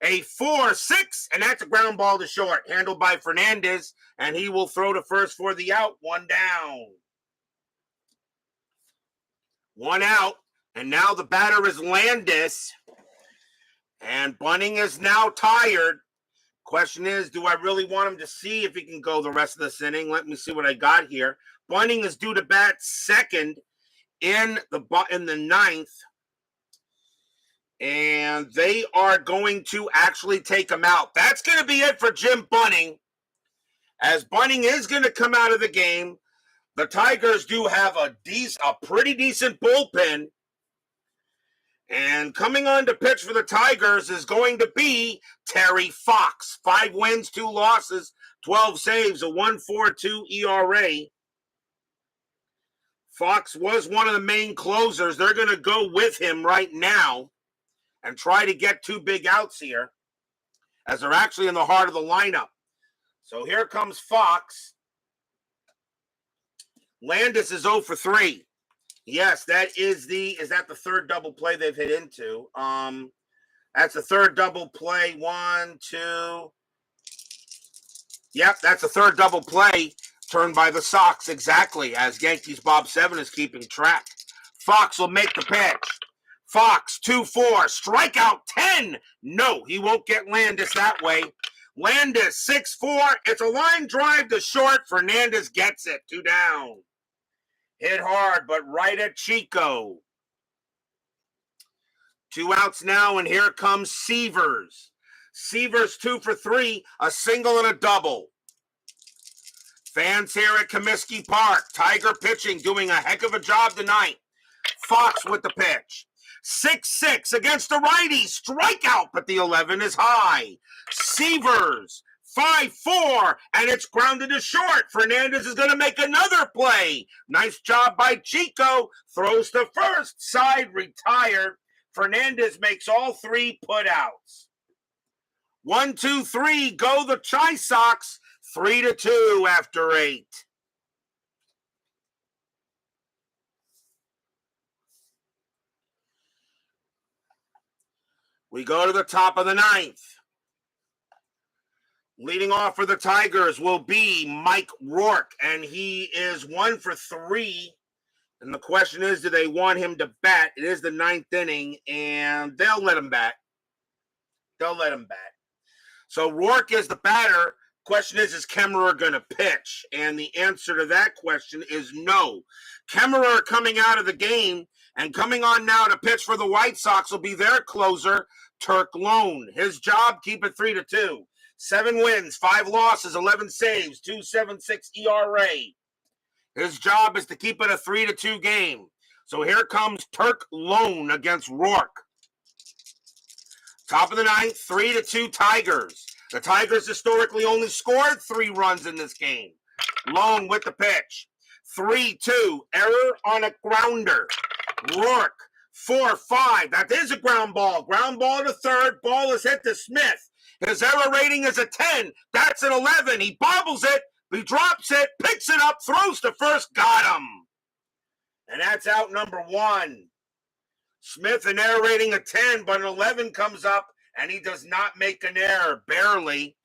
a 4-6, and that's a ground ball to short, handled by Fernandez, and he will throw to first for the out. 1 down. 1 out, and now the batter is Landis, and Bunning is now tired. Question is, do I really want him to see if he can go the rest of this inning? Let me see what I got here. Bunning is due to bat second in the ninth, and they are going to actually take him out. That's going to be it for Jim Bunning, as Bunning is going to come out of the game. The Tigers do have a pretty decent bullpen. And coming on to pitch for the Tigers is going to be Terry Fox. 5 wins, 2 losses, 12 saves, a 1.42 ERA. Fox was one of the main closers. They're going to go with him right now and try to get 2 big outs here, as they're actually in the heart of the lineup. So here comes Fox. Landis is 0 for 3. Yes, is that the third double play they've hit into? That's the third double play. 1, 2. Yep, that's the third double play turned by the Sox, exactly, as Yankees Bob 7 is keeping track. Fox will make the pitch. Fox, 2-4, strikeout 10. No, he won't get Landis that way. Landis, 6-4. It's a line drive to short. Fernandez gets it. 2 down. Hit hard, but right at Chico. 2 outs now, and here comes Severs. Severs 2 for 3, a single and a double. Fans here at Comiskey Park. Tiger pitching, doing a heck of a job tonight. Fox with the pitch. 6-6 against the righty. Strikeout, but the 11 is high. Severs, 5-4, and it's grounded to short. Fernandez is going to make another play. Nice job by Chico. Throws to first. Side retired. Fernandez makes all 3 putouts. 1, 2, 3. Go the Chi Sox. 3-2 after 8. We go to the top of the 9th. Leading off for the Tigers will be Mike Rourke, and he is 1 for 3. And the question is, do they want him to bat? It is the 9th inning, and they'll let him bat. So Rourke is the batter. Question is Kemmerer going to pitch? And the answer to that question is no. Kemmerer coming out of the game and coming on now to pitch for the White Sox will be their closer, Turk Lone. His job, keep it 3-2. 7 wins, 5 losses, 11 saves, 2.76 ERA. His job is to keep it a 3-2 game. So here comes Turk Lone against Rourke. Top of the 9th, 3-2 Tigers. The Tigers historically only scored 3 runs in this game. Lone with the pitch. 3-2, error on a grounder. Rourke, 4-5. That is a ground ball. Ground ball to third. Ball is hit to Smith. His error rating is a 10. That's an 11. He bobbles it. He drops it. Picks it up. Throws to first. Got him. And that's out number 1. Smith, an error rating of 10, but an 11 comes up, and he does not make an error. Barely.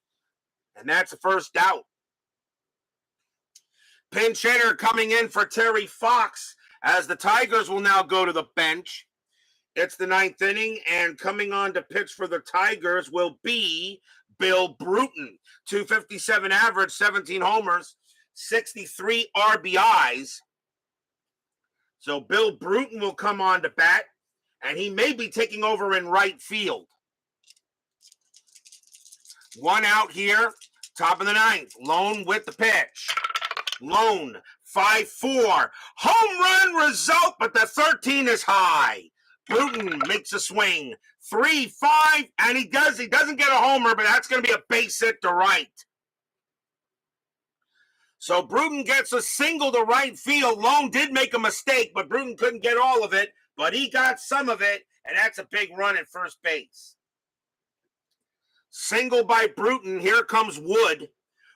And that's the first out. Pinch hitter coming in for Terry Fox, as the Tigers will now go to the bench. It's the 9th inning, and coming on to pitch for the Tigers will be Bill Bruton. 257 average, 17 homers, 63 RBIs. So Bill Bruton will come on to bat, and he may be taking over in right field. 1 out here, top of the 9th. Lone with the pitch. Lone, 5-4. Home run result, but the 13 is high. Bruton makes a swing. 3-5, and he doesn't get a homer, but that's going to be a base hit to right. So Bruton gets a single to right field. Lone did make a mistake, but Bruton couldn't get all of it, but he got some of it, and that's a big run at first base. Single by Bruton. Here comes Wood.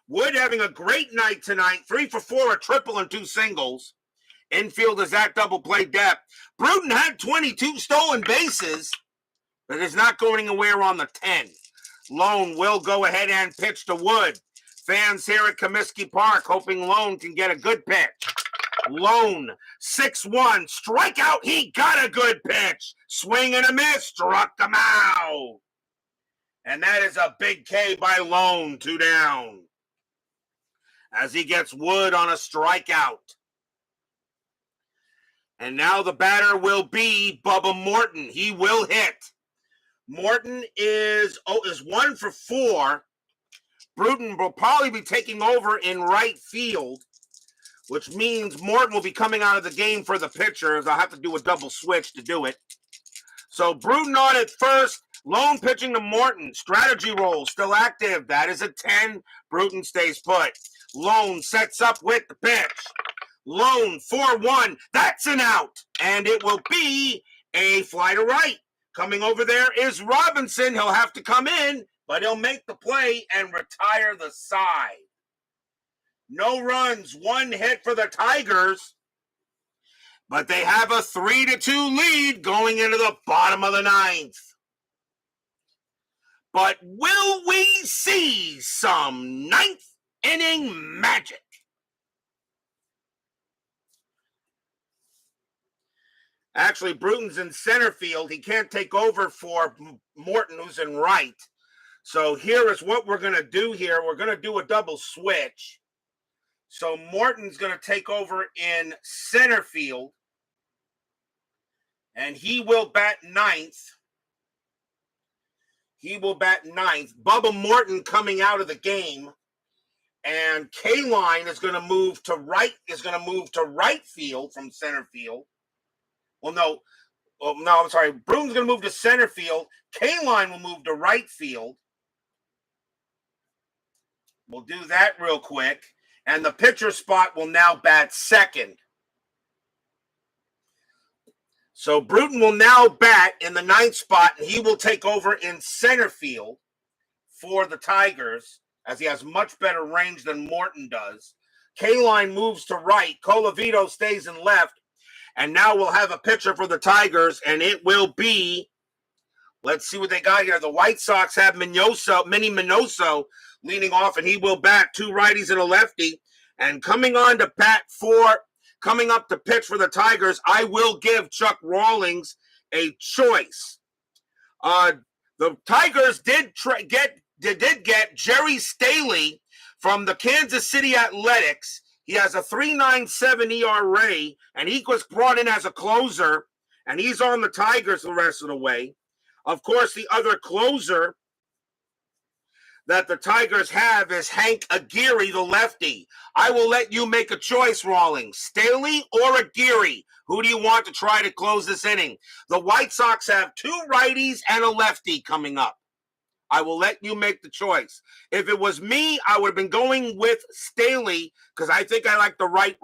Wood having a great night tonight. 3 for 4, a triple and 2 singles. Infield is at double play depth. Bruton had 22 stolen bases, but is not going anywhere on the 10. Lone will go ahead and pitch to Wood. Fans here at Comiskey Park hoping Lone can get a good pitch. Lone, 6-1, strikeout. He got a good pitch. Swing and a miss, struck him out. And that is a big K by Lone, 2 down. As he gets Wood on a strikeout. And now the batter will be Bubba Morton. He will hit. Morton is 1 for 4. Bruton will probably be taking over in right field, which means Morton will be coming out of the game for the pitchers. I'll have to do a double switch to do it. So Bruton on at first, lone pitching to Morton. Strategy roll still active. That is a 10. Bruton stays put. Lone sets up with the pitch. Lone 4-1. That's an out. And it will be a fly to right. Coming over there is Robinson. He'll have to come in, but he'll make the play and retire the side. No runs, 1 hit for the Tigers. But they have a 3-2 lead going into the bottom of the 9th. But will we see some 9th inning magic? Actually, Bruton's in center field. He can't take over for Morton, who's in right. So here is what we're going to do here. We're going to do a double switch. So Morton's going to take over in center field. And he will bat 9th. He will bat 9th. Bubba Morton coming out of the game. And K-Line is going to move to right field from center field. I'm sorry. Bruton's going to move to center field. K-Line will move to right field. We'll do that real quick. And the pitcher spot will now bat second. So Bruton will now bat in the 9th spot, and he will take over in center field for the Tigers, as he has much better range than Morton does. K-Line moves to right. Colavito stays in left. And now we'll have a pitcher for the Tigers, and it will be, let's see what they got here. The White Sox have Minnie Minoso leading off, and he will bat 2 righties and a lefty. And coming up to pitch for the Tigers, I will give Chuck Rawlings a choice. The Tigers did get Jerry Staley from the Kansas City Athletics. He has a 3.97 ERA, and he was brought in as a closer, and he's on the Tigers the rest of the way. Of course, the other closer that the Tigers have is Hank Aguirre, the lefty. I will let you make a choice, Rawlings. Staley or Aguirre? Who do you want to try to close this inning? The White Sox have 2 righties and a lefty coming up. I will let you make the choice. If it was me, I would have been going with Staley because I think I like the right,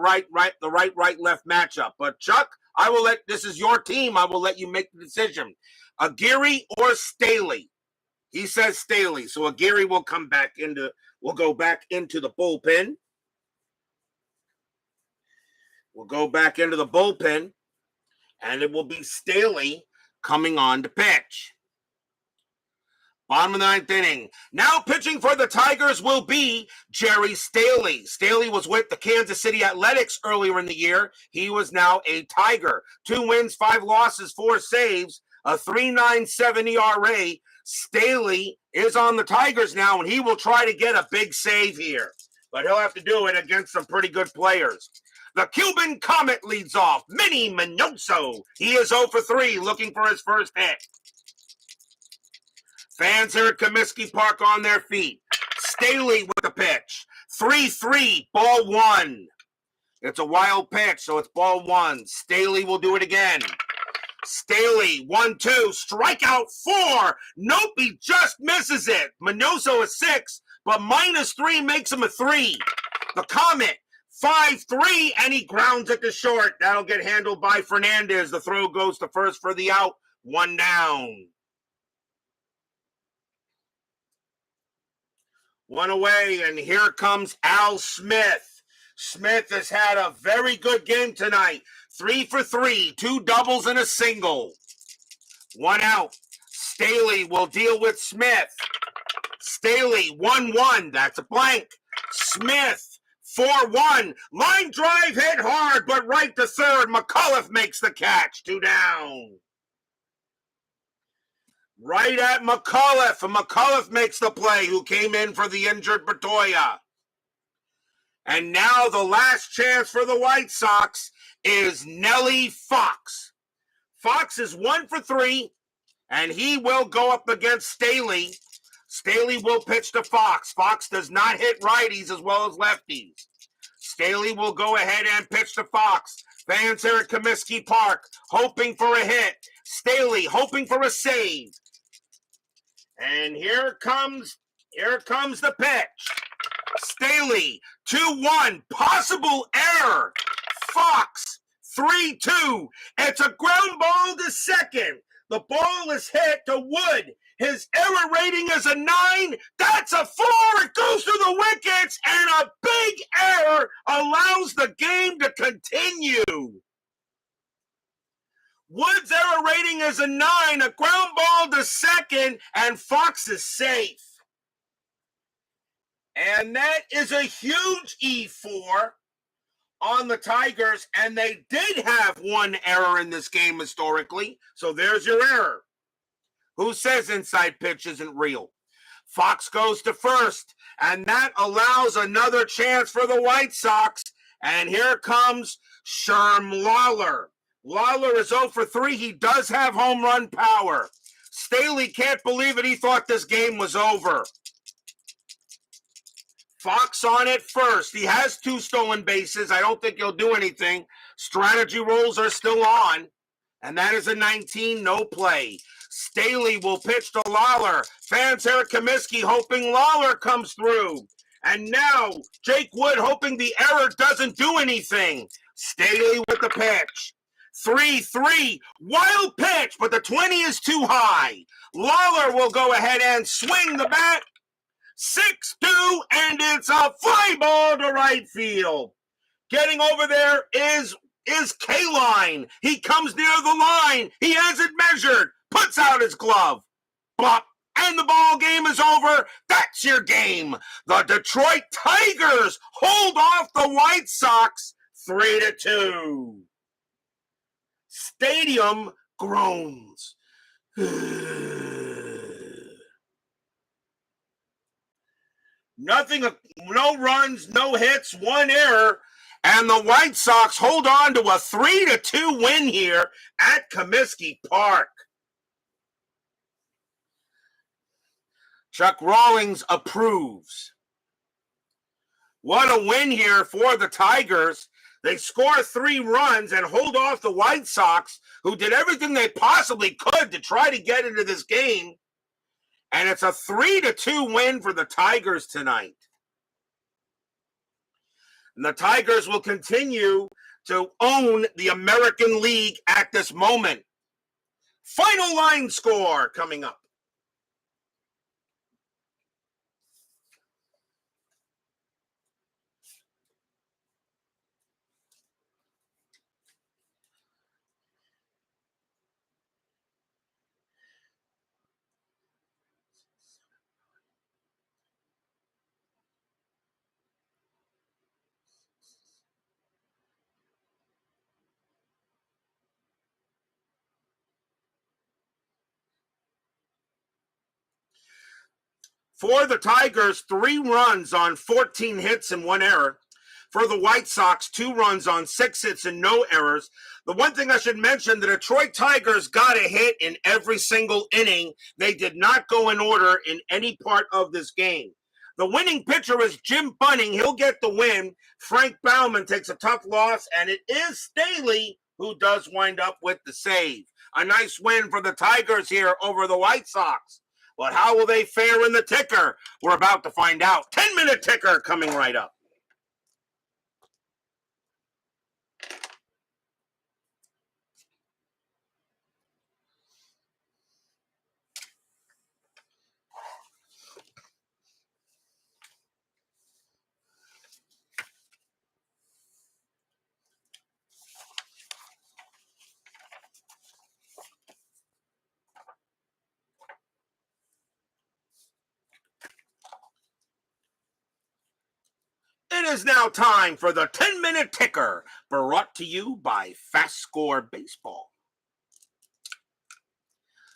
left matchup. But Chuck, this is your team. I will let you make the decision. Aguirre or Staley? He says Staley. So Aguirre will go back into the bullpen. We'll go back into the bullpen, and it will be Staley coming on to pitch. Bottom of the 9th inning. Now pitching for the Tigers will be Jerry Staley. Staley was with the Kansas City Athletics earlier in the year. He was now a Tiger. 2 wins, 5 losses, 4 saves, a 3.97 ERA. Staley is on the Tigers now, and he will try to get a big save here. But he'll have to do it against some pretty good players. The Cuban Comet leads off. Minnie Minoso. He is 0 for 3, looking for his first hit. Fans here at Comiskey Park on their feet. Staley with the pitch. 3-3, ball 1. It's a wild pitch, so it's ball 1. Staley will do it again. Staley, 1-2, strikeout 4. Nope, he just misses it. Minoso is 6, but -3 makes him a 3. The Comet, 5-3, and he grounds it to short. That'll get handled by Fernandez. The throw goes to first for the out. 1 down. 1 away, and here comes Al Smith. Smith has had a very good game tonight. 3 for 3, 2 doubles and a single. 1 out. Staley will deal with Smith. Staley, 1-1. That's a blank. Smith, 4-1. Line drive hit hard, but right to third. McCullough makes the catch. 2 down. Right at McCullough, and McCullough makes the play, who came in for the injured Bertoya. And now the last chance for the White Sox is Nelly Fox. Fox is 1 for 3, and he will go up against Staley. Staley will pitch to Fox. Fox does not hit righties as well as lefties. Staley will go ahead and pitch to Fox. Fans here at Comiskey Park hoping for a hit. Staley hoping for a save. And here comes the pitch. Staley, 2-1, possible error. Fox, 3-2. It's a ground ball to second. The ball is hit to Wood. His error rating is a 9. That's a 4. It goes to the wickets, and a big error allows the game to continue. Wood's error rating is a 9, a ground ball to second, and Fox is safe. And that is a huge E4 on the Tigers, and they did have one error in this game historically, so there's your error. Who says inside pitch isn't real? Fox goes to first, and that allows another chance for the White Sox, and here comes Sherm Lawler. Lawler is 0 for 3. He does have home run power. Staley can't believe it. He thought this game was over. Fox on it first. He has 2 stolen bases. I don't think he'll do anything. Strategy rolls are still on. And that is a 19, no play. Staley will pitch to Lawler. Fans here at Comiskey hoping Lawler comes through. And now Jake Wood hoping the error doesn't do anything. Staley with the pitch. 3-3. Wild pitch, but the 20 is too high. Lawler will go ahead and swing the bat. 6-2, and it's a fly ball to right field. Getting over there is K-Line. He comes near the line. He has it measured. Puts out his glove. Bop. And the ball game is over. That's your game. The Detroit Tigers hold off the White Sox 3-2. Stadium groans. Nothing, no runs, no hits, 1 error, and the White Sox hold on to a 3-2 win here at Comiskey Park. Chuck Rawlings approves. What a win here for the Tigers. They score 3 runs and hold off the White Sox, who did everything they possibly could to try to get into this game. And it's a 3-2 win for the Tigers tonight. And the Tigers will continue to own the American League at this moment. Final line score coming up. For the Tigers, 3 runs on 14 hits and 1 error. For the White Sox, 2 runs on 6 hits and no errors. The one thing I should mention, the Detroit Tigers got a hit in every single inning. They did not go in order in any part of this game. The winning pitcher is Jim Bunning. He'll get the win. Frank Bauman takes a tough loss, and it is Staley who does wind up with the save. A nice win for the Tigers here over the White Sox. But how will they fare in the ticker? We're about to find out. 10-minute ticker coming right up. It is now time for the 10-minute ticker, brought to you by FastScore Baseball.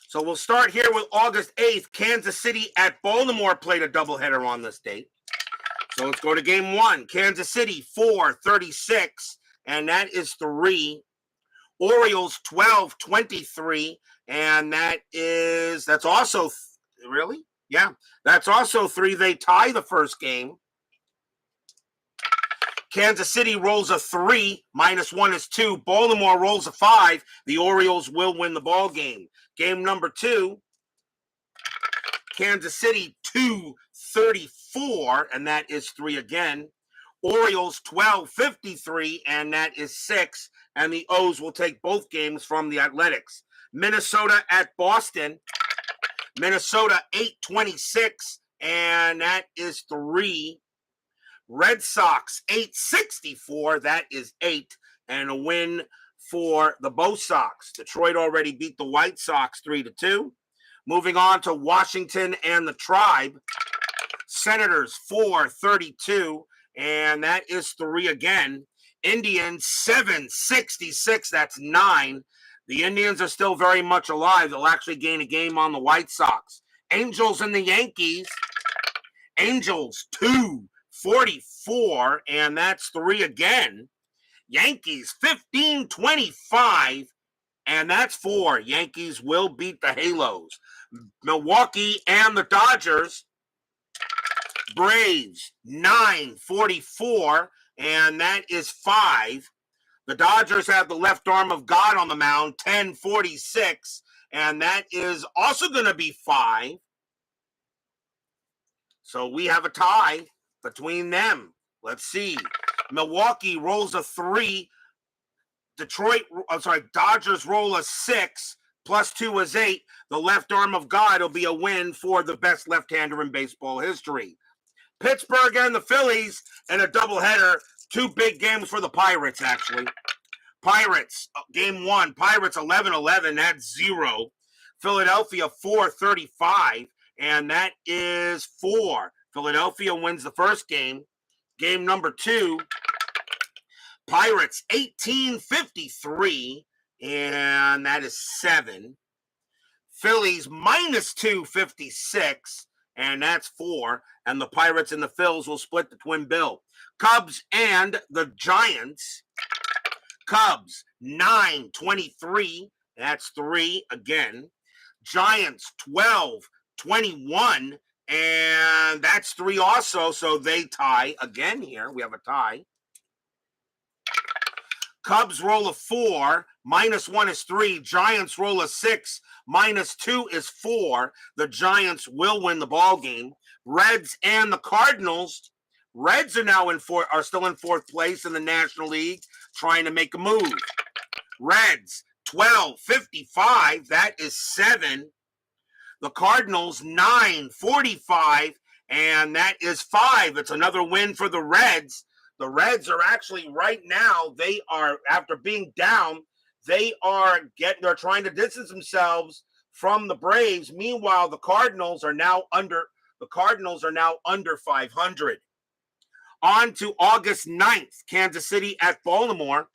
So we'll start here with August 8th. Kansas City at Baltimore played a doubleheader on this date. So let's go to game one. Kansas City 4-36, and that is 3. Orioles 12-23, and that's also really? Yeah, that's also 3. They tie the first game. Kansas City rolls a 3, -1 is 2. Baltimore rolls a 5. The Orioles will win the ball game. Game number 2, Kansas City 2-34, and that is 3 again. Orioles 12-53, and that is 6. And the O's will take both games from the Athletics. Minnesota at Boston. Minnesota 8-26, and that is 3. Red Sox 8-64, that is 8, and a win for the Bo Sox. Detroit already beat the White Sox 3-2. Moving on to Washington and the Tribe. Senators 4-32, and that is 3 again. Indians 7-66, that's 9. The Indians are still very much alive. They'll actually gain a game on the White Sox. Angels and the Yankees. Angels 2-44, and that's 3 again. Yankees 15-25, and that's 4. Yankees will beat the Halos. Milwaukee and the Dodgers. Braves 9-44, and that is 5. The Dodgers have the left arm of God on the mound, 10-46, and that is also going to be 5. So we have a tie between them. Let's see. Milwaukee rolls a 3. Dodgers roll a 6. +2 is 8. The left arm of God will be a win for the best left-hander in baseball history. Pittsburgh and the Phillies in a doubleheader. 2 big games for the Pirates, actually. Pirates, game 1. Pirates 11-11, that's 0. Philadelphia 4-35, and that is 4. Philadelphia wins the first game. Game number 2. Pirates 18-53, and that is 7. Phillies -256, and that's 4. And the Pirates and the Phils will split the twin bill. Cubs and the Giants. Cubs 9-23, that's 3 again. Giants 12-21, and that's 3 also, so they tie again here. We have a tie. Cubs roll a 4, -1 is 3. Giants roll a 6, -2 is 4. The Giants will win the ball game. Reds and the Cardinals. Reds are still in 4th place in the National League, trying to make a move. Reds 12-55, that is 7. The Cardinals 9-45, and that is 5. It's another win for the Reds. The Reds are actually right now, after being down, they're trying to distance themselves from the Braves. Meanwhile, the Cardinals are now under 500. On to August 9th, Kansas City at Baltimore.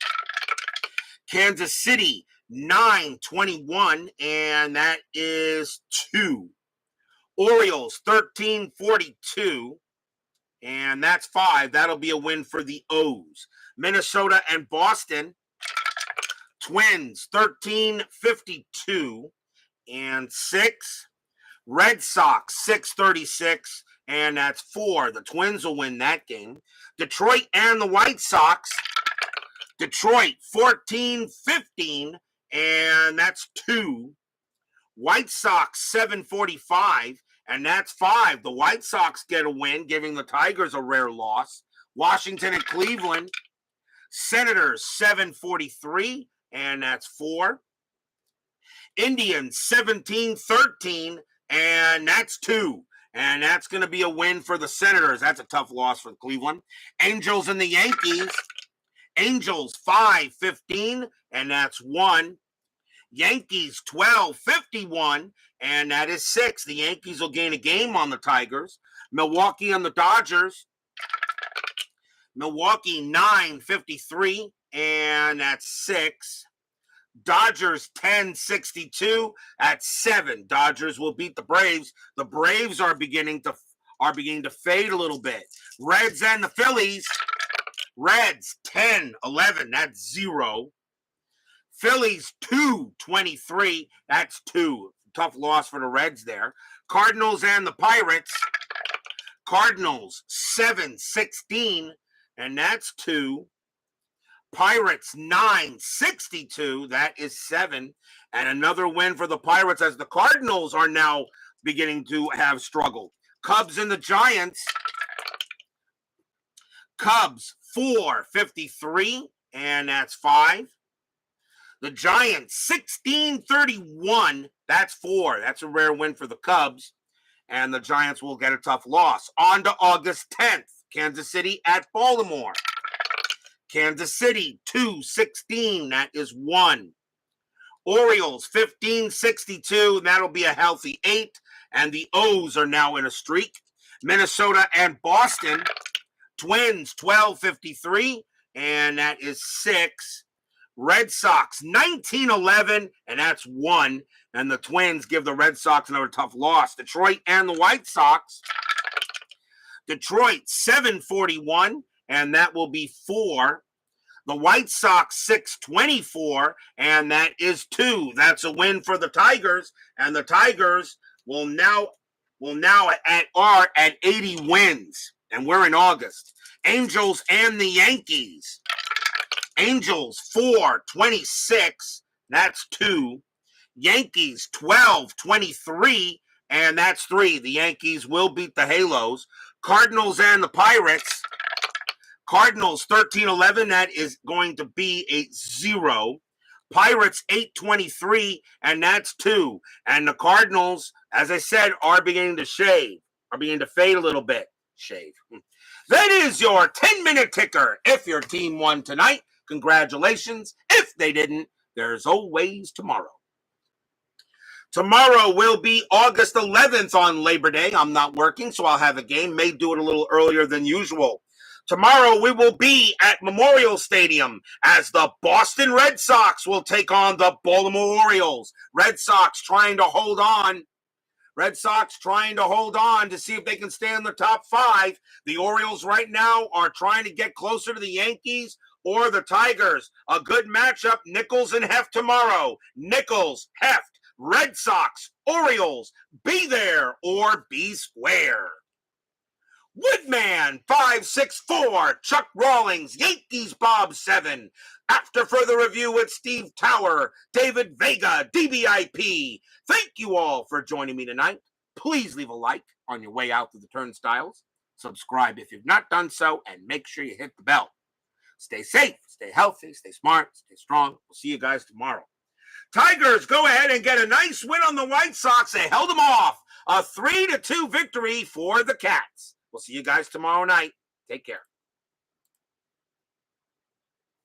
Kansas City 9-21, and that is 2. Orioles 13-42. And that's 5. That'll be a win for the O's. Minnesota and Boston. Twins 13-52 and 6. Red Sox 6-36, and that's 4. The Twins will win that game. Detroit and the White Sox. Detroit 14-15, and that's 2. White Sox 7-45. And that's 5. The White Sox get a win, giving the Tigers a rare loss. Washington and Cleveland. Senators 7-43, and that's 4. Indians 17-13, and that's 2. And that's going to be a win for the Senators. That's a tough loss for Cleveland. Angels and the Yankees. Angels 5-15, and that's 1. Yankees 12-51, and that is 6. The Yankees will gain a game on the Tigers. Milwaukee and the Dodgers. Milwaukee 9-53, and that's 6. Dodgers 10-62 at 7. Dodgers will beat the Braves. The Braves are beginning to are beginning to fade a little bit. Reds and the Phillies. Reds 10-11, that's 0. Phillies 2-23, that's 2. Tough loss for the Reds there. Cardinals and the Pirates. Cardinals 7-16, and that's 2. Pirates 9-62, that is 7. And another win for the Pirates as the Cardinals are now beginning to have struggled. Cubs and the Giants. Cubs 4-53, and that's 5. The Giants 16-31, that's 4. That's a rare win for the Cubs, and the Giants will get a tough loss. On to August 10th, Kansas City at Baltimore. Kansas City 2-16, that is 1. Orioles 15-62, that'll be a healthy 8, and the O's are now in a streak. Minnesota and Boston. Twins 12-53, and that is 6. Red Sox 19-11, and that's 1. And the Twins give the Red Sox another tough loss. Detroit and the White Sox. Detroit 7-41, and that will be 4. The White Sox 6-24, and that is 2. That's a win for the Tigers, and the Tigers will now are at 80 wins. And we're in August. Angels and the Yankees. Angels 4-26, that's 2. Yankees 12-23, and that's 3. The Yankees will beat the Halos. Cardinals and the Pirates. Cardinals 13-11, that is going to be a 0. Pirates 8-23, and that's 2. And the Cardinals, as I said, are beginning to fade a little bit. That is your 10-minute ticker. If your team won tonight, congratulations. If they didn't, there's always tomorrow. Tomorrow will be August 11th on Labor Day. I'm not working, so I'll have a game. May do it a little earlier than usual. Tomorrow we will be at Memorial Stadium as the Boston Red Sox will take on the Baltimore Orioles. Red Sox trying to hold on to see if they can stay in the top 5. The Orioles right now are trying to get closer to the Yankees or the Tigers. A good matchup, Nichols and Heft tomorrow. Nichols, Heft, Red Sox, Orioles. Be there or be square. Woodman 564, Chuck Rawlings, Yankees Bob 7. After further review with Steve Tower, David Vega, DBIP. Thank you all for joining me tonight. Please leave a like on your way out to the turnstiles. Subscribe if you've not done so, and make sure you hit the bell. Stay safe, stay healthy, stay smart, stay strong. We'll see you guys tomorrow. Tigers go ahead and get a nice win on the White Sox. They held them off. A 3-2 victory for the Cats. We'll see you guys tomorrow night. Take care.